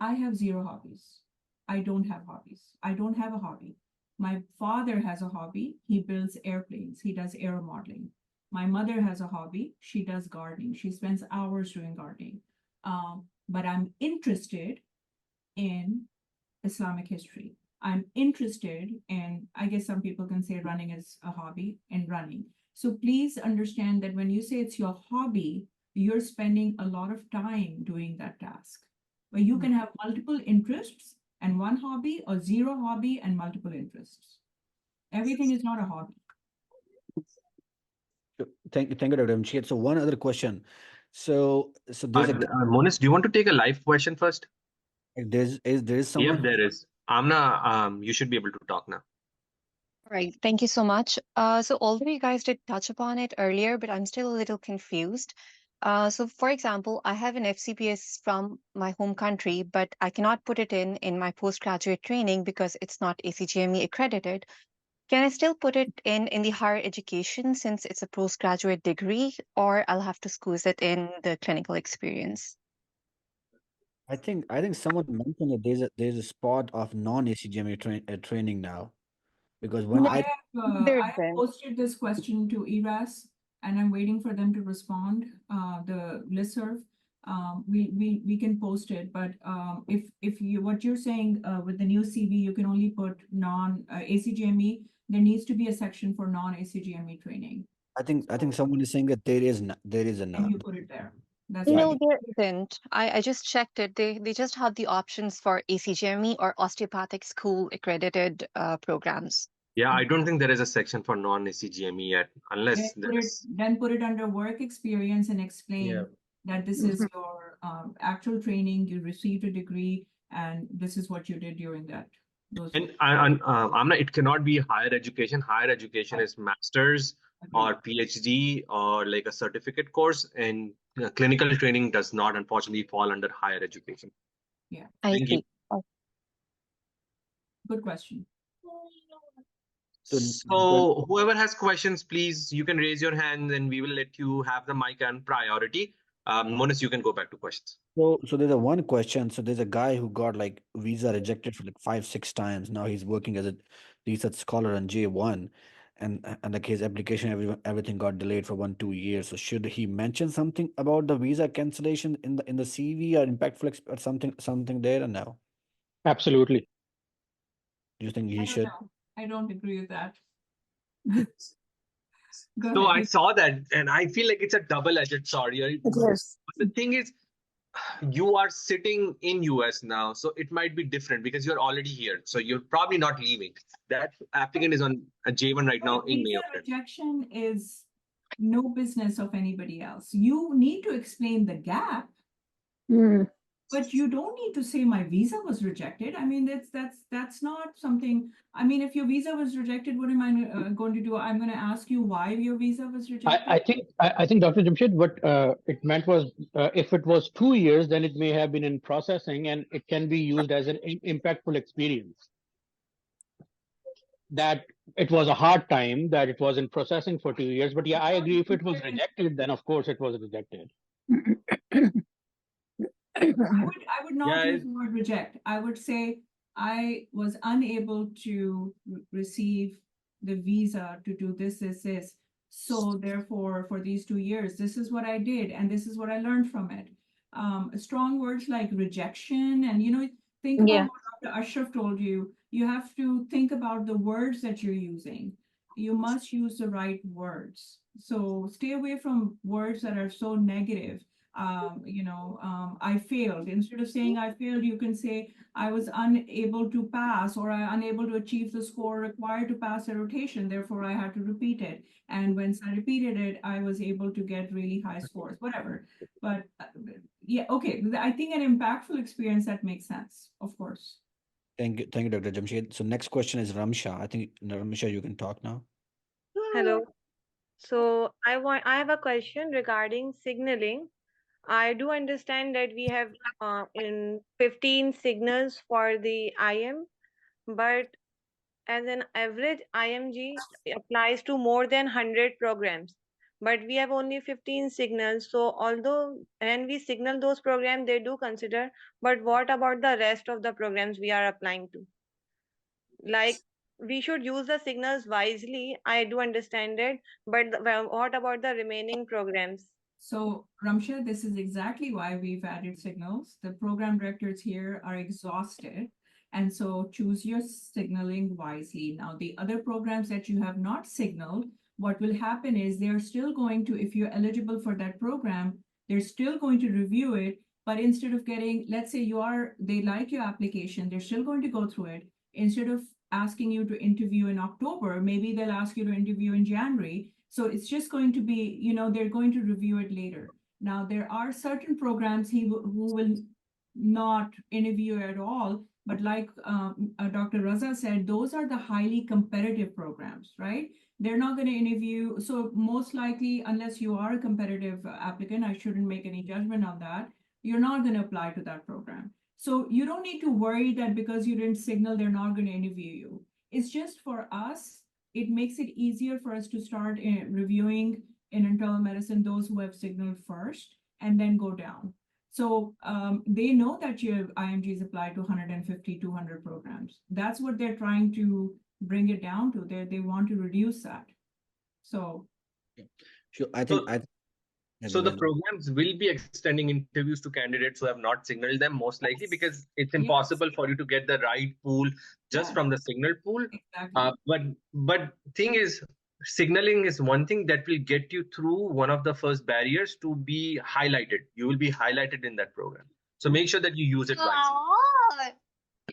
I have zero hobbies. I don't have hobbies. I don't have a hobby. My father has a hobby. He builds airplanes. He does aero modeling. My mother has a hobby. She does gardening. She spends hours doing gardening. But I'm interested in Islamic history. I'm interested in, I guess some people can say running is a hobby, and running. So please understand that when you say it's your hobby, you're spending a lot of time doing that task. But you can have multiple interests and one hobby, or zero hobby and multiple interests. Everything is not a hobby. thank you, Dr. Jamshed. So one other question. So there's Monis, do you want to take a live question first? there is someone. Yep, there is. Amna, you should be able to talk now. Right. Thank you so much. So although you guys did touch upon it earlier, but I'm still a little confused. So for example, I have an FCPS from my home country, but I cannot put it in my postgraduate training because it's not ACGME accredited. Can I still put it in the higher education since it's a postgraduate degree, or I'll have to squeeze it in the clinical experience? I think someone mentioned that there's a spot of non-ACGME training now, because when I There's have been. posted this question to ERAS, and I'm waiting for them to respond. The listserv, we can post it, but if you what you're saying with the new CV, you can only put non ACGME. There needs to be a section for non ACGME training. I think someone is saying that there is a And none. you put it there. That's No, right. there isn't. I just checked it. They just have the options for ACGME or osteopathic school accredited programs. Yeah, I don't think there is a section for non-ACGME yet, unless there's. Then put it under work experience and explain Yeah. that this is your actual training, you received a degree, and this is what you did during that. Those And Amna, it cannot be higher education. Higher education is master's or PhD or like a certificate course, and clinical training does not unfortunately fall under higher education. yeah, I Thank you. see. good question. So whoever has questions, please, you can raise your hand and we will let you have the mic and priority. Monis, you can go back to questions. So there's a one question. So there's a guy who got like visa rejected for like 5, 6 times. Now he's working as a research scholar on J1, and like his application, everything got delayed for 1, 2 years. So should he mention something about the visa cancellation in the CV or or something there or no? Absolutely. Do you think I he don't should? know. I don't agree with that. Go So I ahead. saw that and I feel like it's a double-edged sword. Yes. The thing is, you are sitting in US now, so it might be different because you're already here. So you're probably not leaving. That applicant is on a J1 right now in Visa Mayo Clinic. rejection is no business of anybody else. You need to explain the gap, Hmm. but you don't need to say my visa was rejected. I mean, that's not something. I mean, if your visa was rejected, what am I going to do? I'm going to ask you why your visa was rejected. I think Dr. Jamshed, what it meant was if it was 2 years, then it may have been in processing and it can be used as an impactful experience. That it was a hard time, that it was in processing for 2 years. But yeah, I agree. If it was rejected, then of course it was rejected. I would not Yeah, use the word reject. I would say I was unable to receive the visa to do this. So therefore, for these 2 years, this is what I did, and this is what I learned from it. Strong words like rejection, and think Yeah. about what Dr. Ashraf told you. You have to think about the words that you're using. You must use the right words. So stay away from words that are so negative. I failed. Instead of saying I failed, you can say I was unable to pass, or I unable to achieve the score required to pass a rotation. Therefore, I had to repeat it. And once I repeated it, I was able to get really high scores, whatever. But yeah, okay. I think an impactful experience that makes sense, of course. Thank you, Dr. Jamshed. So next question is Ramsha. I think Ramsha, you can talk now. Hello. So I have a question regarding signaling. I do understand that we have in 15 signals for the IM, but as an average IMG applies to more than 100 programs. But we have only 15 signals. So although when we signal those programs, they do consider, but what about the rest of the programs we are applying to? Like, we should use the signals wisely. I do understand it, but what about the remaining programs? So, Ramsha, this is exactly why we've added signals. The program directors here are exhausted. And so choose your signaling wisely. Now, the other programs that you have not signaled, what will happen is they're still going to, if you're eligible for that program, they're still going to review it. But instead of getting, let's say they like your application, they're still going to go through it. Instead of asking you to interview in October, maybe they'll ask you to interview in January. So it's just going to be, they're going to review it later. Now, there are certain programs who will not interview at all, but like Dr. Raza said, those are the highly competitive programs, right? They're not going to interview. So most likely, unless you are a competitive applicant, I shouldn't make any judgment on that. You're not going to apply to that program. So you don't need to worry that because you didn't signal, they're not going to interview you. It's just for us, it makes it easier for us to start reviewing in internal medicine those who have signaled first and then go down. So they know that your IMGs apply to 150, 200 programs. That's what they're trying to bring it down to. They want to reduce that. So. Sure. So the programs will be extending interviews to candidates who have not signaled them, most likely, because it's impossible for you to get the right pool just from the signal pool. Exactly. But thing is, signaling is one thing that will get you through one of the first barriers to be highlighted. You will be highlighted in that program. So make sure that you use it wisely.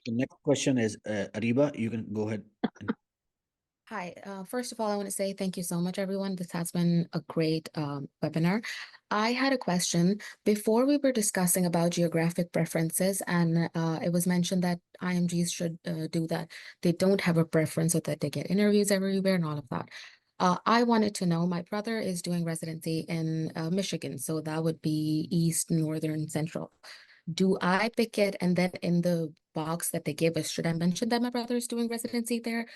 The next question is Ariba. You can go ahead. Hi, first of all, I want to say thank you so much, everyone. This has been a great webinar. I had a question. Before we were discussing about geographic preferences, and it was mentioned that IMGs should do that. They don't have a preference so that they get interviews everywhere and all of that. I wanted to know, my brother is doing residency in Michigan, so that would be East, Northern, Central. Do I pick it and then in the box that they gave us, should I mention that my brother is doing residency there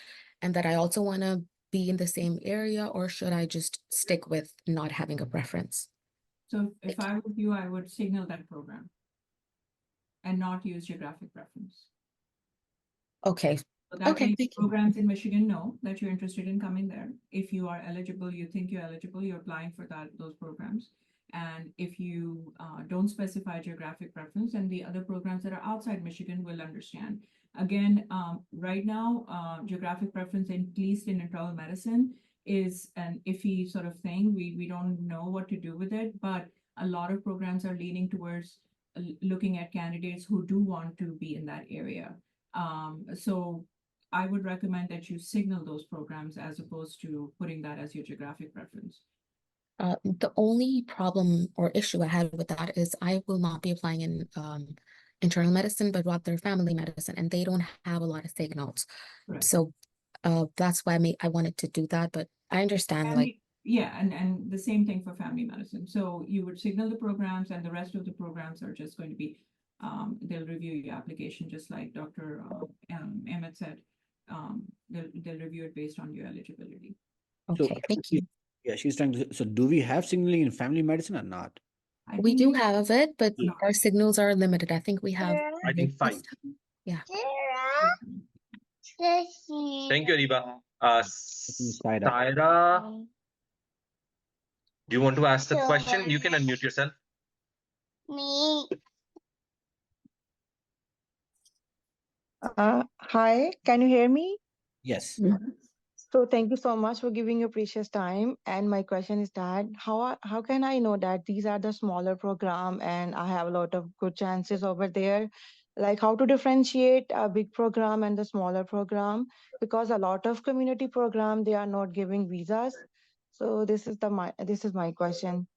and that I also want to be in the same area, or should I just stick with not having a preference? So if I were you, I would signal that program and not use geographic preference. Okay. So that Okay, way, thank you. programs in Michigan know that you're interested in coming there. If you are eligible, you think you're eligible, you're applying for those programs. And if you don't specify geographic preference, then the other programs that are outside Michigan will understand. Again, right now, geographic preference, at least in internal medicine, is an iffy sort of thing. We don't know what to do with it, but a lot of programs are leaning towards looking at candidates who do want to be in that area. So I would recommend that you signal those programs as opposed to putting that as your geographic preference. The only problem or issue I had with that is I will not be applying in internal medicine, but rather family medicine, and they don't have a lot of signals. Correct. So that's why I wanted to do that, but I understand like Yeah, and the same thing for family medicine. So you would signal the programs and the rest of the programs are just going to be, they'll review your application, just like Dr. Emmett said. They'll review it based on your eligibility. So, okay, thank you. yeah, she's trying to. So, do we have signaling in family medicine or not? We do have it, but No. our signals are limited. I think we have I think 5. Yeah. Thank you, Ariba. Saira. Saira, do you want to ask the question? You can unmute yourself. Hi, can you hear me? Yes. So thank you so much for giving your precious time. And my question is that how can I know that these are the smaller program and I have a lot of good chances over there? Like how to differentiate a big program and the smaller program? Because a lot of community program they are not giving visas. So this is my question.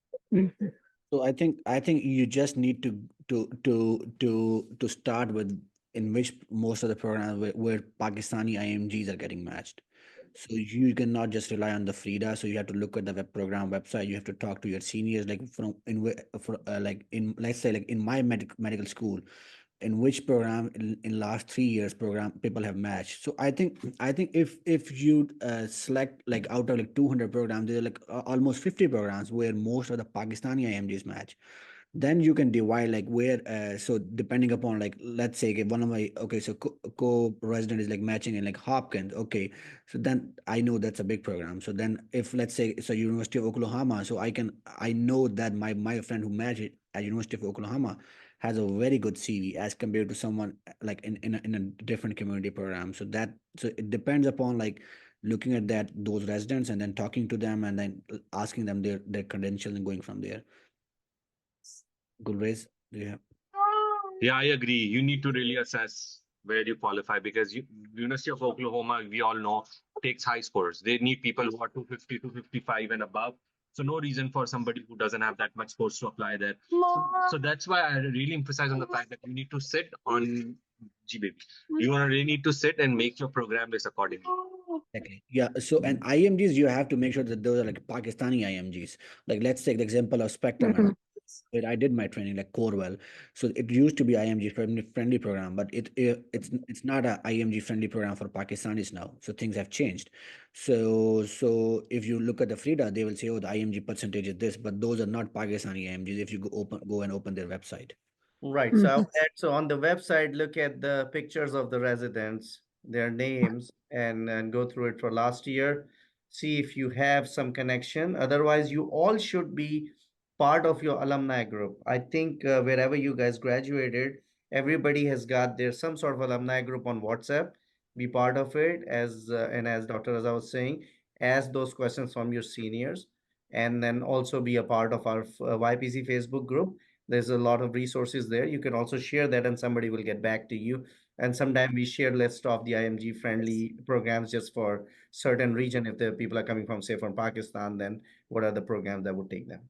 So I think you just need to start with in which most of the programs where Pakistani IMGs are getting matched. So you cannot just rely on the Frida. So you have to look at the program website. You have to talk to your seniors, like from in for like in let's say like in my medical school, in which program in last 3 years program people have matched. So I think if you select like out of like 200 programs, there are like almost 50 programs where most of the Pakistani IMGs match. Then you can divide like where so depending upon like let's say one of my okay so co-resident is like matching in like Hopkins, okay, so then I know that's a big program. So then if let's say so University of Oklahoma, so I know that my friend who matched it at University of Oklahoma has a very good CV as compared to someone like in a different community program. So it depends upon like looking at that those residents and then talking to them and then asking them their credentials and going from there. Gulrez, do you have? Yeah, I agree. You need to really assess where you qualify because University of Oklahoma, we all know, takes high scores. They need people who are 250, 255 and above. So no reason for somebody who doesn't have that much scores to apply there. So that's why I really emphasize on the fact that you need to sit on GBB. You really need to sit and make your program list accordingly. Exactly. Yeah. So and IMGs, you have to make sure that those are like Pakistani IMGs. Like let's take the example of Spectrum, where I did my training, like Corewell. So it used to be IMG friendly program, but it's not a IMG friendly program for Pakistanis now. So things have changed. So if you look at the Frida, they will say, oh, the IMG percentage is this, but those are not Pakistani IMGs. If you go and open their website. Right. So I would add, so on the website, look at the pictures of the residents, their names, and go through it for last year. See if you have some connection. Otherwise, you all should be part of your alumni group. I think wherever you guys graduated, everybody has got their some sort of alumni group on WhatsApp. Be part of it as and as Dr. Raza was saying, ask those questions from your seniors, and then also be a part of our YPC Facebook group. There's a lot of resources there. You can also share that and somebody will get back to you And sometimes we share list of the IMG friendly programs just for certain region. If the people are coming from, say, from Pakistan, then what are the programs that would take them?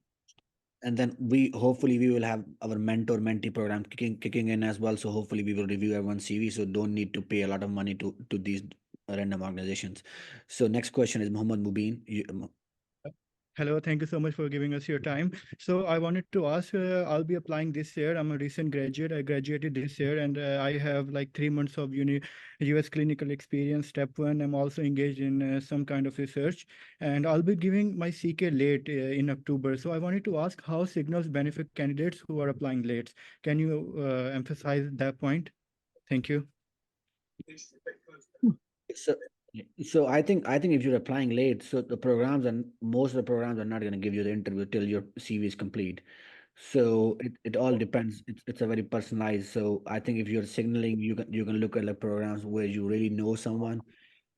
And then we hopefully we will have our mentor mentee program kicking in as well. So hopefully we will review everyone's CV. So don't need to pay a lot of money to these random organizations. So next question is Muhammad Mubin. Hello, thank you so much for giving us your time. So I wanted to ask, I'll be applying this year. I'm a recent graduate. I graduated this year, and I have like 3 months of US clinical experience. Step one, I'm also engaged in some kind of research, and I'll be giving my CK late in October. So I wanted to ask how signals benefit candidates who are applying late. Can you emphasize that point? Thank you. So, so I think if you're applying late, so the programs and most of the programs are not going to give you the interview till your CV is complete. So it all depends. It's a very personalized. So I think if you're signaling, you can look at the programs where you really know someone,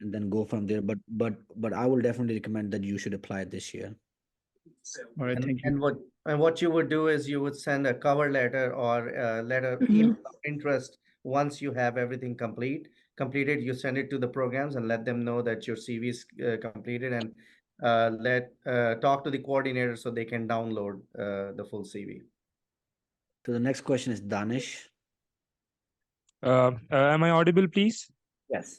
and then go from there. But I will definitely recommend that you should apply this year. All right, thank you. And what you would do is you would send a cover letter or a letter email of interest. Once you have everything completed, you send it to the programs and let them know that your CV is completed, and talk to the coordinator so they can download the full CV. So the next question is Danish. Am I audible, please? Yes.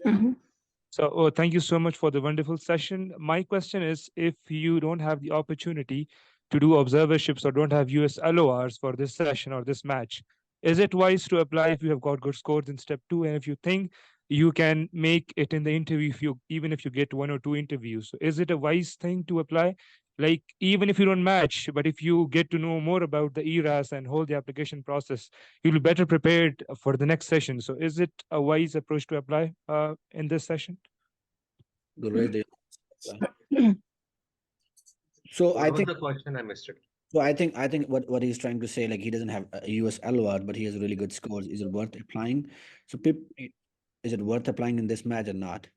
So, thank you so much for the wonderful session. My question is, if you don't have the opportunity to do observerships or don't have US LORs for this session or this match, is it wise to apply if you have got good scores in step 2, and if you think you can make it in the interview, even if you get 1 or 2 interviews? So is it a wise thing to apply? Like, even if you don't match, but if you get to know more about the ERAS and hold the application process, you'll be better prepared for the next session. So is it a wise approach to apply in this session? So What I was think the question? I missed it. so I think what he's trying to say, like, he doesn't have a US LOR, but he has really good scores. Is it worth applying? So is it worth applying in this match or not?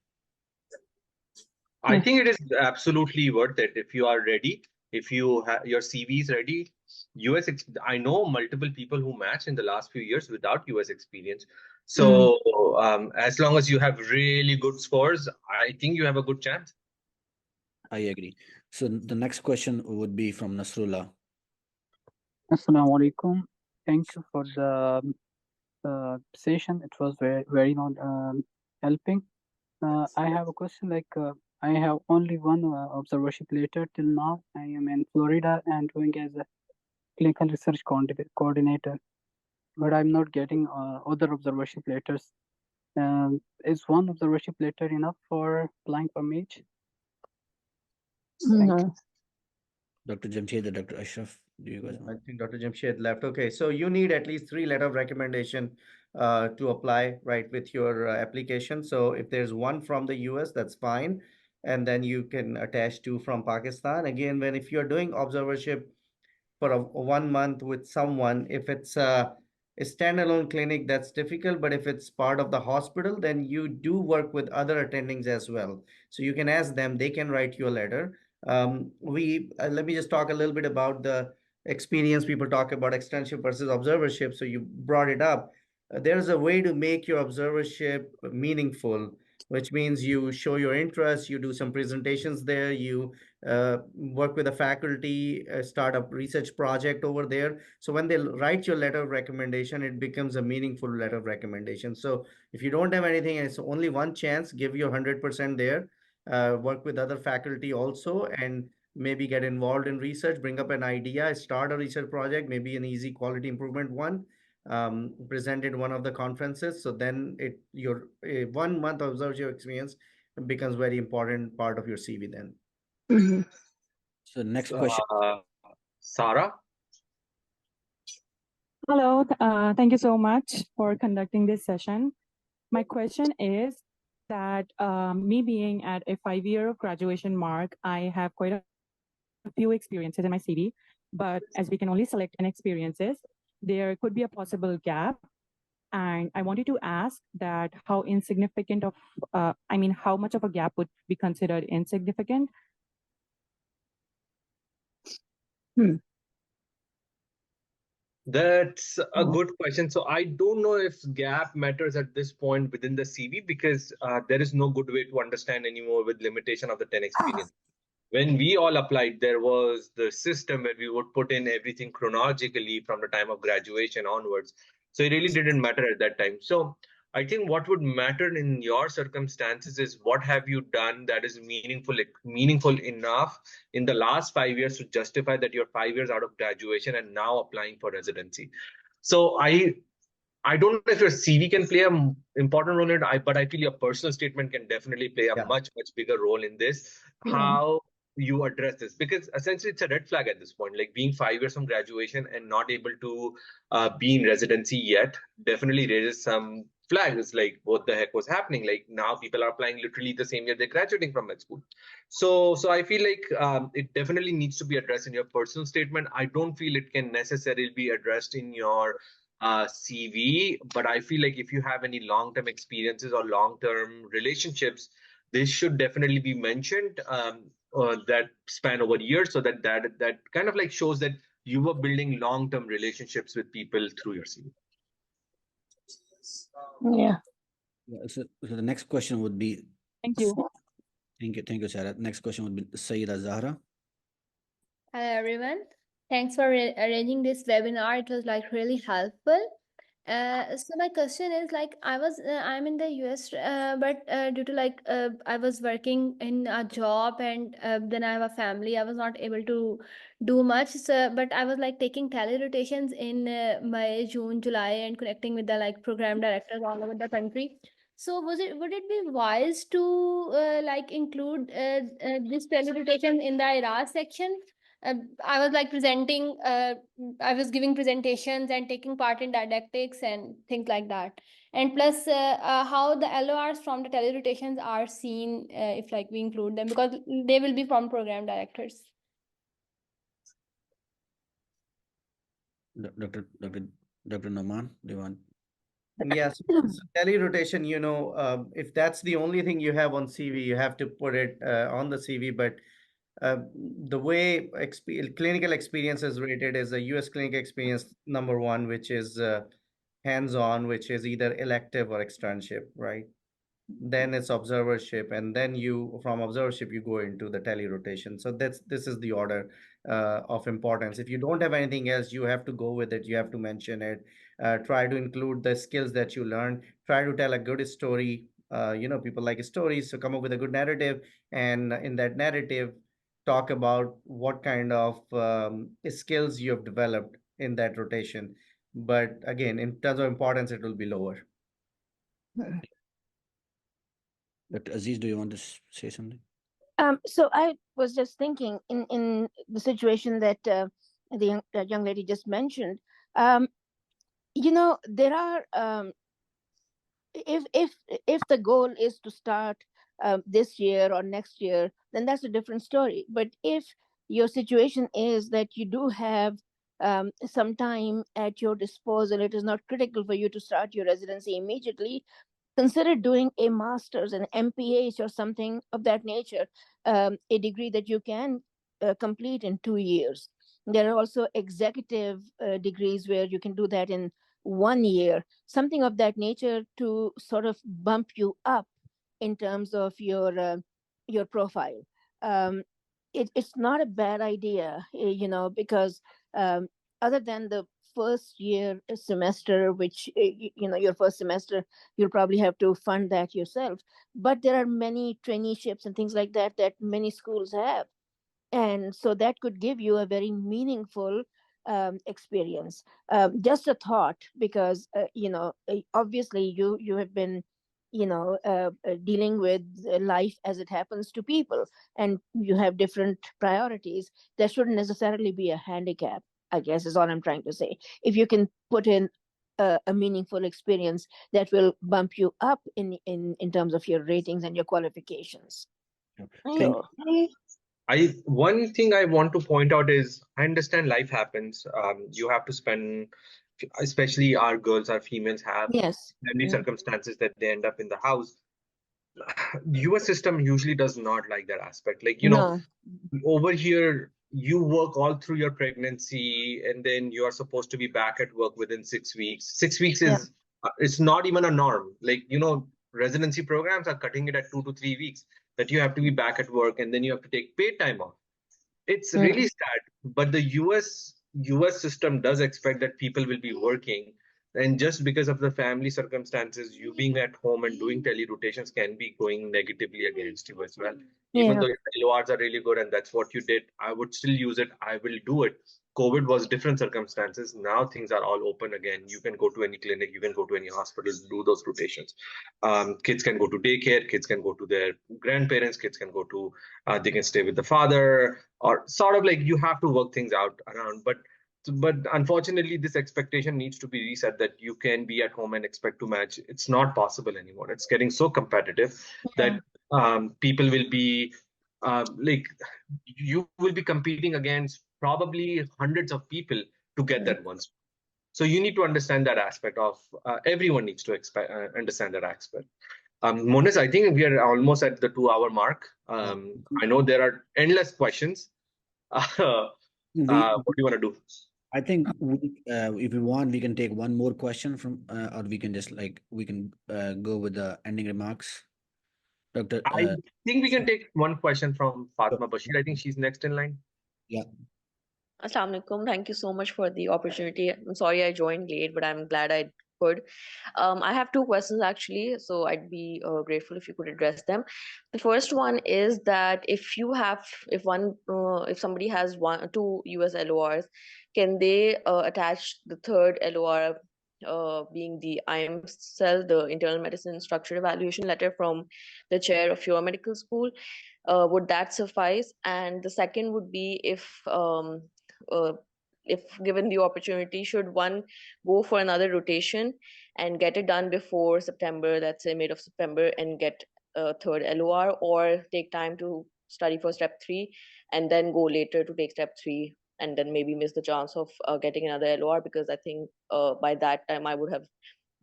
I think it is absolutely worth it if you are ready. If you have your CV is ready, I know multiple people who match in the last few years without US experience. So as long as you have really good scores, I think you have a good chance. I agree. So the next question would be from Nasrullah. Assalamu alaikum. Thank you for the session. It was very helping. I have a question. Like, I have only one observership letter till now. I am in Florida and doing as a clinical research coordinator, but I'm not getting other observership letters. Is one observership letter enough for applying for MAGE? Thank you. Dr. Jamshed or Dr. Ashraf, do you guys I want? think Dr. Jamshed left. Okay, so you need at least 3 letter of recommendation to apply, right, with your application. So if there's one from the US, that's fine. And then you can attach 2 from Pakistan. Again, if you're doing observership for 1 month with someone, if it's a standalone clinic, that's difficult. But if it's part of the hospital, then you do work with other attendings as well. So you can ask them, they can write you a letter. Let me just talk a little bit about the experience. People talk about externship versus observership. So you brought it up. There's a way to make your observership meaningful, which means you show your interest, you do some presentations there, you work with the faculty, start a research project over there. So when they write your letter of recommendation, it becomes a meaningful letter of recommendation. So if you don't have anything and it's only one chance, give your 100% there. Work with other faculty also, and maybe get involved in research, bring up an idea, start a research project, maybe an easy quality improvement one, present at one of the conferences. So then your 1 month observation experience becomes very important part of your CV then. So next question, Sarah. Hello, thank you so much for conducting this session. My question is that me being at a 5-year of graduation mark, I have quite a few experiences in my CV, but as we can only select 10 experiences, there could be a possible gap. And I wanted to ask that how insignificant of, how much of a gap would be considered insignificant? That's a Oh, good question. So I don't know if gap matters at this point within the CV because there is no good way to understand anymore with limitation of the 10 experience. When we all applied, there was the system where we would put in everything chronologically from the time of graduation onwards. So it really didn't matter at that time. So I think what would matter in your circumstances is what have you done that is meaningful enough in the last 5 years to justify that you're 5 years out of graduation and now applying for residency. So I don't know if your CV can play an important role in it, but I feel your personal statement can definitely play a Yeah. much bigger role in this. How you address this, because essentially it's a red flag at this point, like being 5 years from graduation and not able to be in residency yet definitely raises some flags, like what the heck was happening. Like now people are applying literally the same year they're graduating from med school. So I feel like it definitely needs to be addressed in your personal statement. I don't feel it can necessarily be addressed in your CV, but I feel like if you have any long-term experiences or long-term relationships, this should definitely be mentioned, that span over years, so that kind of like shows that you were building long-term relationships with people through your CV. Yeah. So the next question would be. Thank you. Thank you, Sarah. Next question would be Sayyida Zahra. Hello, everyone. Thanks for arranging this webinar. It was like really helpful. So my question is like I'm in the US, but due to like I was working in a job and then I have a family, I was not able to do much. So, but I was like taking tele rotations in May, June, July, and connecting with the like program directors all over the country. So would it be wise to like include this tele rotation in the ERAS section? I was like presenting, I was giving presentations and taking part in didactics and things like that. And plus, how the LORs from the tele-rotations are seen if like we include them, because they will be from program directors. Dr. Noman, do you want? Yes, so tele-rotation, if that's the only thing you have on CV, you have to put it on the CV. But the way clinical experience is rated is a US clinical experience #1, which is hands-on, which is either elective or externship, right? Then it's observership, and then from observership you go into the tele-rotation. So this is the order of importance. If you don't have anything else, you have to go with it. You have to mention it. Try to include the skills that you learn. Try to tell a good story. People like stories, so come up with a good narrative, and in that narrative, talk about what kind of skills you have developed in that rotation. But again, in terms of importance, it will be lower. Dr. Aziz, do you want to say something? So I was just thinking in the situation that the young lady just mentioned. There are if the goal is to start this year or next year, then that's a different story. But if your situation is that you do have some time at your disposal, it is not critical for you to start your residency immediately, consider doing a master's, an MPH or something of that nature, a degree that you can complete in 2 years. There are also executive degrees where you can do that in 1 year, something of that nature to sort of bump you up in terms of your profile. It's not a bad idea, because other than the first year semester, which your first semester, you'll probably have to fund that yourself. But there are many traineeships and things like that that many schools have, and so that could give you a very meaningful experience. Just a thought, because obviously you have been dealing with life as it happens to people, and you have different priorities. There shouldn't necessarily be a handicap, I guess, is all I'm trying to say. If you can put in a meaningful experience, that will bump you up in terms of your ratings and your qualifications. So, One thing I want to point out is I understand life happens. You have to spend, especially our girls, our females have yes, family circumstances that they end up in the house. US system usually does not like that aspect. Like, no, over here, you work all through your pregnancy, and then you are supposed to be back at work within 6 weeks. 6 weeks Yeah. is it's not even a norm. Like, residency programs are cutting it at 2 to 3 weeks, that you have to be back at work, and then you have to take paid time off. It's really sad, but the US system does expect that people will be working, and just because of the family circumstances, you being at home and doing tele rotations can be going negatively against you as well. Even Yeah. though your LORs are really good and that's what you did, I would still use it. I will do it. COVID was different circumstances. Now things are all open again. You can go to any clinic, you can go to any hospital, do those rotations. Kids can go to daycare, kids can go to their grandparents, kids can go to they can stay with the father, or sort of like you have to work things out around. But unfortunately, this expectation needs to be reset, that you can be at home and expect to match. It's not possible anymore. It's getting so competitive that people will be like, you will be competing against probably hundreds of people to get that one spot. So you need to understand that aspect of everyone needs to understand that aspect. Monis, I think we are almost at the 2 hour mark. I know there are endless questions. What do you want to do? I think if we want, we can take one more question from, or we can just go with the ending remarks. Doctor. I think we can take one question from Fatma Bashir. I think she's next in line. Yeah. Assalamu alaikum. Thank you so much for the opportunity. I'm sorry I joined late, but I'm glad I could. I have two questions actually, so I'd be grateful if you could address them. The first one is that if somebody has two US LORs, can they attach the third LOR, being the IM cell, the internal medicine structured evaluation letter from the chair of your medical school? Would that suffice? And the second would be if given the opportunity, should one go for another rotation and get it done before September, let's say mid of September, and get a third LOR, or take time to study for step 3 and then go later to take step 3 and then maybe miss the chance of getting another LOR, because I think by that time I would have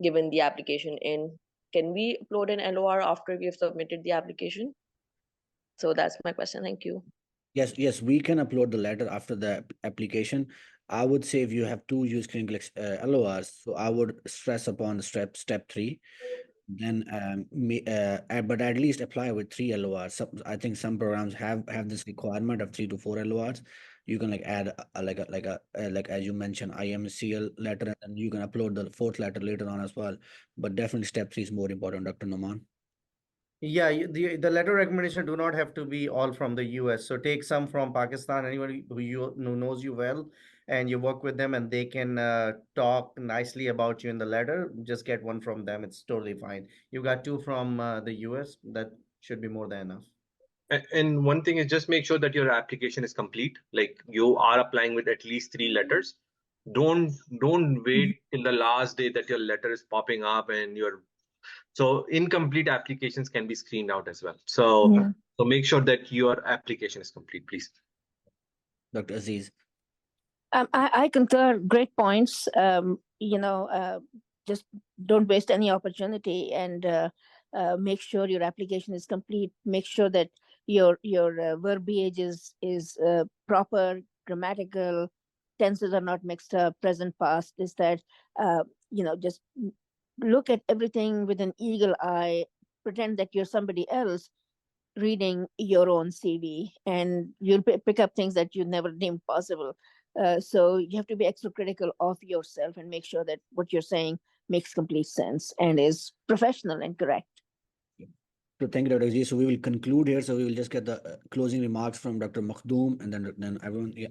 given the application in. Can we upload an LOR after we have submitted the application? So that's my question. Thank you. Yes, we can upload the letter after the application. I would say if you have two use clinical LORs, so I would stress upon the step 3. Then, but at least apply with 3 LORs. I think some programs have this requirement of 3 to 4 LORs. You can add like as you mentioned, IMCL letter, and then you can upload the 4th letter later on as well. But definitely step 3 is more important, Dr. Noman. Yeah, the letter recommendation do not have to be all from the US. So take some from Pakistan, anybody who knows you well, and you work with them, and they can talk nicely about you in the letter. Just get one from them. It's totally fine. You got 2 from the US. That should be more than enough. And one thing is, just make sure that your application is complete. Like, you are applying with at least 3 letters. Don't wait till the last day that your letter is popping up and so incomplete applications can be screened out as well. So make sure that your application is complete, please. Dr. Aziz. I concur. Great points. Just don't waste any opportunity, and make sure your application is complete. Make sure that your verbiage is proper, grammatical, tenses are not mixed up, present, past. Is that just look at everything with an eagle eye. Pretend that you're somebody else reading your own CV, and you'll pick up things that you never deemed possible. So you have to be extra critical of yourself and make sure that what you're saying makes complete sense and is professional and correct. So thank you, Dr. Aziz. So we will conclude here. So we will just get the closing remarks from Dr. Makhdoom, and then everyone. Yeah.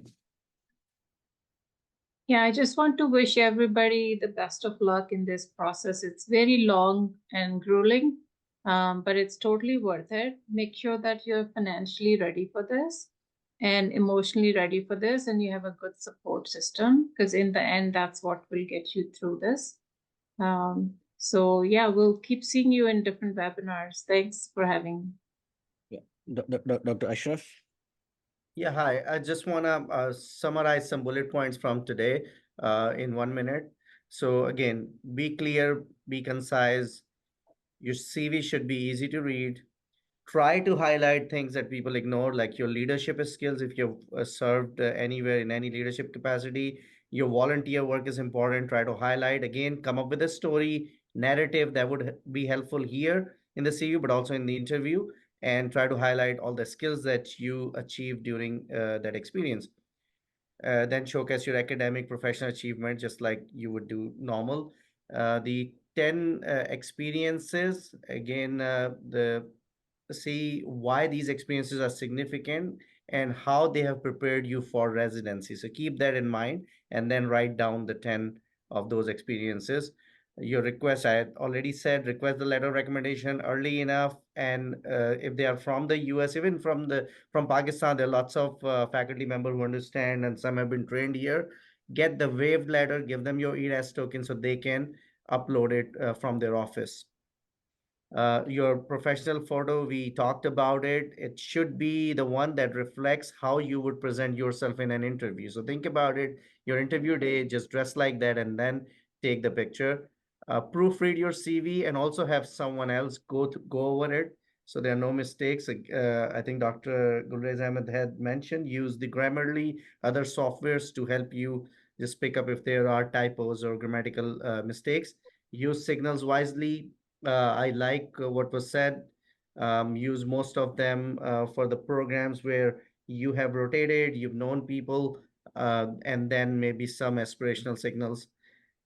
Yeah, I just want to wish everybody the best of luck in this process. It's very long and grueling, but it's totally worth it. Make sure that you're financially ready for this and emotionally ready for this, and you have a good support system, because in the end, that's what will get you through this. So yeah, we'll keep seeing you in different webinars. Thanks for having me. Yeah, Dr. Ashraf. Yeah, hi. I just want to summarize some bullet points from today in 1 minute. So again, be clear, be concise. Your CV should be easy to read. try to highlight things that people ignore, like your leadership skills. If you've served anywhere in any leadership capacity, your volunteer work is important. Try to highlight, again, come up with a story narrative that would be helpful here in the CV, but also in the interview, and try to highlight all the skills that you achieved during that experience. Then showcase your academic professional achievement just like you would do normal. The 10 experiences, again, the see why these experiences are significant and how they have prepared you for residency. So keep that in mind and then write down the 10 of those experiences. Your request, I had already said, request the letter of recommendation early enough. And if they are from the US, even from Pakistan, there are lots of faculty members who understand, and some have been trained here. Get the waived letter, give them your ERAS token so they can upload it from their office. Your professional photo, we talked about it. It should be the one that reflects how you would present yourself in an interview. So think about it, your interview day, just dress like that and then take the picture. Proofread your CV and also have someone else go over it so there are no mistakes. I think Dr. Gulrez Ahmed had mentioned, use the Grammarly, other softwares to help you just pick up if there are typos or grammatical mistakes. Use signals wisely. I like what was said. Use most of them for the programs where you have rotated, you've known people, and then maybe some aspirational signals.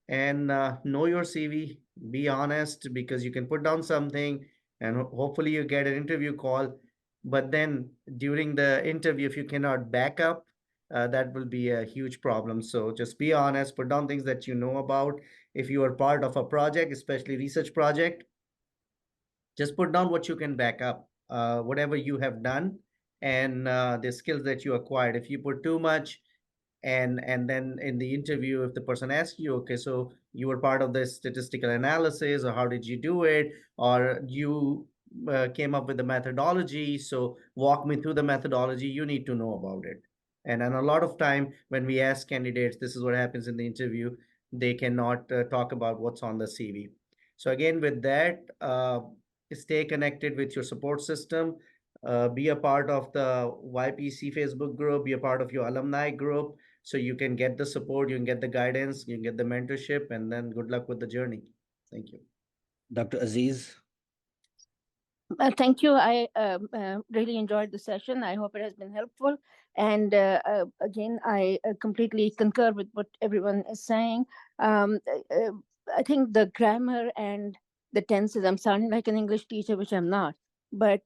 And know your CV. Be honest, because you can put down something and hopefully you get an interview call. But then during the interview, if you cannot back up, that will be a huge problem. So just be honest, put down things that you know about. If you are part of a project, especially research project, just put down what you can back up, whatever you have done, and the skills that you acquired. If you put too much, and then in the interview, if the person asks you, okay, so you were part of the statistical analysis, or how did you do it, or you came up with the methodology, so walk me through the methodology, you need to know about it. And a lot of time when we ask candidates, this is what happens in the interview, they cannot talk about what's on the CV. So again, with that, stay connected with your support system. Be a part of the YPC Facebook group, be a part of your alumni group, so you can get the support, you can get the guidance, you can get the mentorship, and then good luck with the journey. Thank you. Dr. Aziz. Thank you. I really enjoyed the session. I hope it has been helpful. And again, I completely concur with what everyone is saying. I think the grammar and the tenses, I'm sounding like an English teacher, which I'm not, but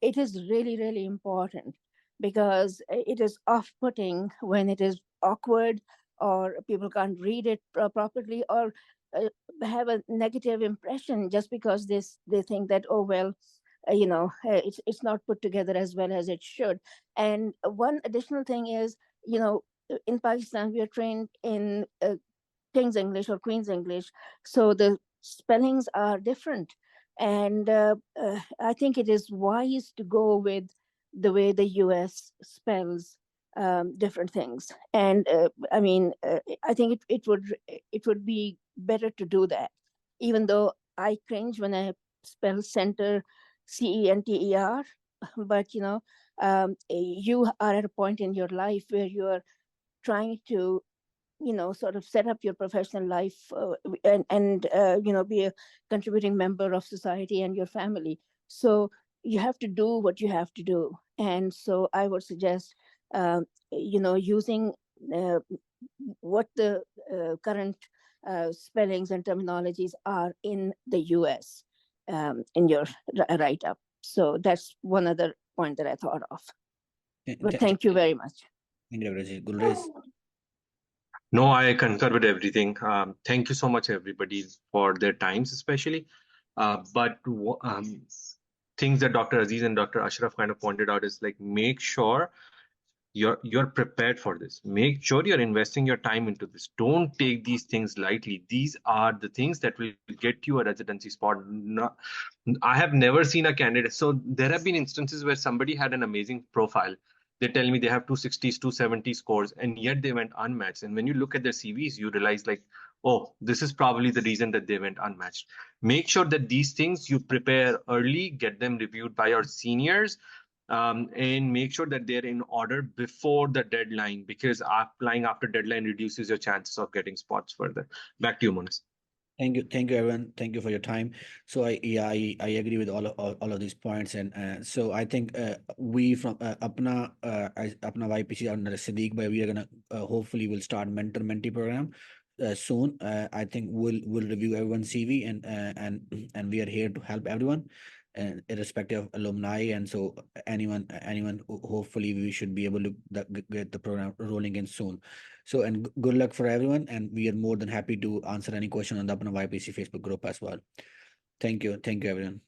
it is really, really important, because it is off-putting when it is awkward, or people can't read it properly, or have a negative impression just because they think that, oh, well, it's not put together as well as it should. And one additional thing is, in Pakistan, we are trained in King's English or Queen's English, so the spellings are different. And I think it is wise to go with the way the US spells different things. And I think it would be better to do that, even though I cringe when I spell center CENTER. But you are at a point in your life where you are trying to sort of set up your professional life, and be a contributing member of society and your family. So you have to do what you have to do. And so I would suggest using what the current spellings and terminologies are in the US in your write-up. So that's one other point that I thought of. But thank you very much. Thank you, Dr. Aziz. Gulrez. No, I concur with everything. Thank you so much, everybody, for their times, especially. But things that Dr. Aziz and Dr. Ashraf kind of pointed out is like, make sure you're prepared for this. Make sure you're investing your time into this. Don't take these things lightly. These are the things that will get you a residency spot. I have never seen a candidate. So there have been instances where somebody had an amazing profile. They tell me they have 260s, 270 scores, and yet they went unmatched. And when you look at their CVs, you realize, like, oh, this is probably the reason that they went unmatched. Make sure that these things you prepare early, get them reviewed by your seniors, and make sure that they're in order before the deadline, because applying after deadline reduces your chances of getting spots further. Back to you, Monis. Thank you, everyone. Thank you for your time. So I agree with all of these points, and so I think we from APPNA YPC under Sadiq, but we are gonna hopefully will start mentor-mentee program soon. I think we'll review everyone's CV, and we are here to help everyone, and irrespective of alumni, and so anyone hopefully we should be able to get the program rolling in soon. So, and good luck for everyone. And we are more than happy to answer any question on the APPNA YPC Facebook group as well. Thank you. Thank you, everyone.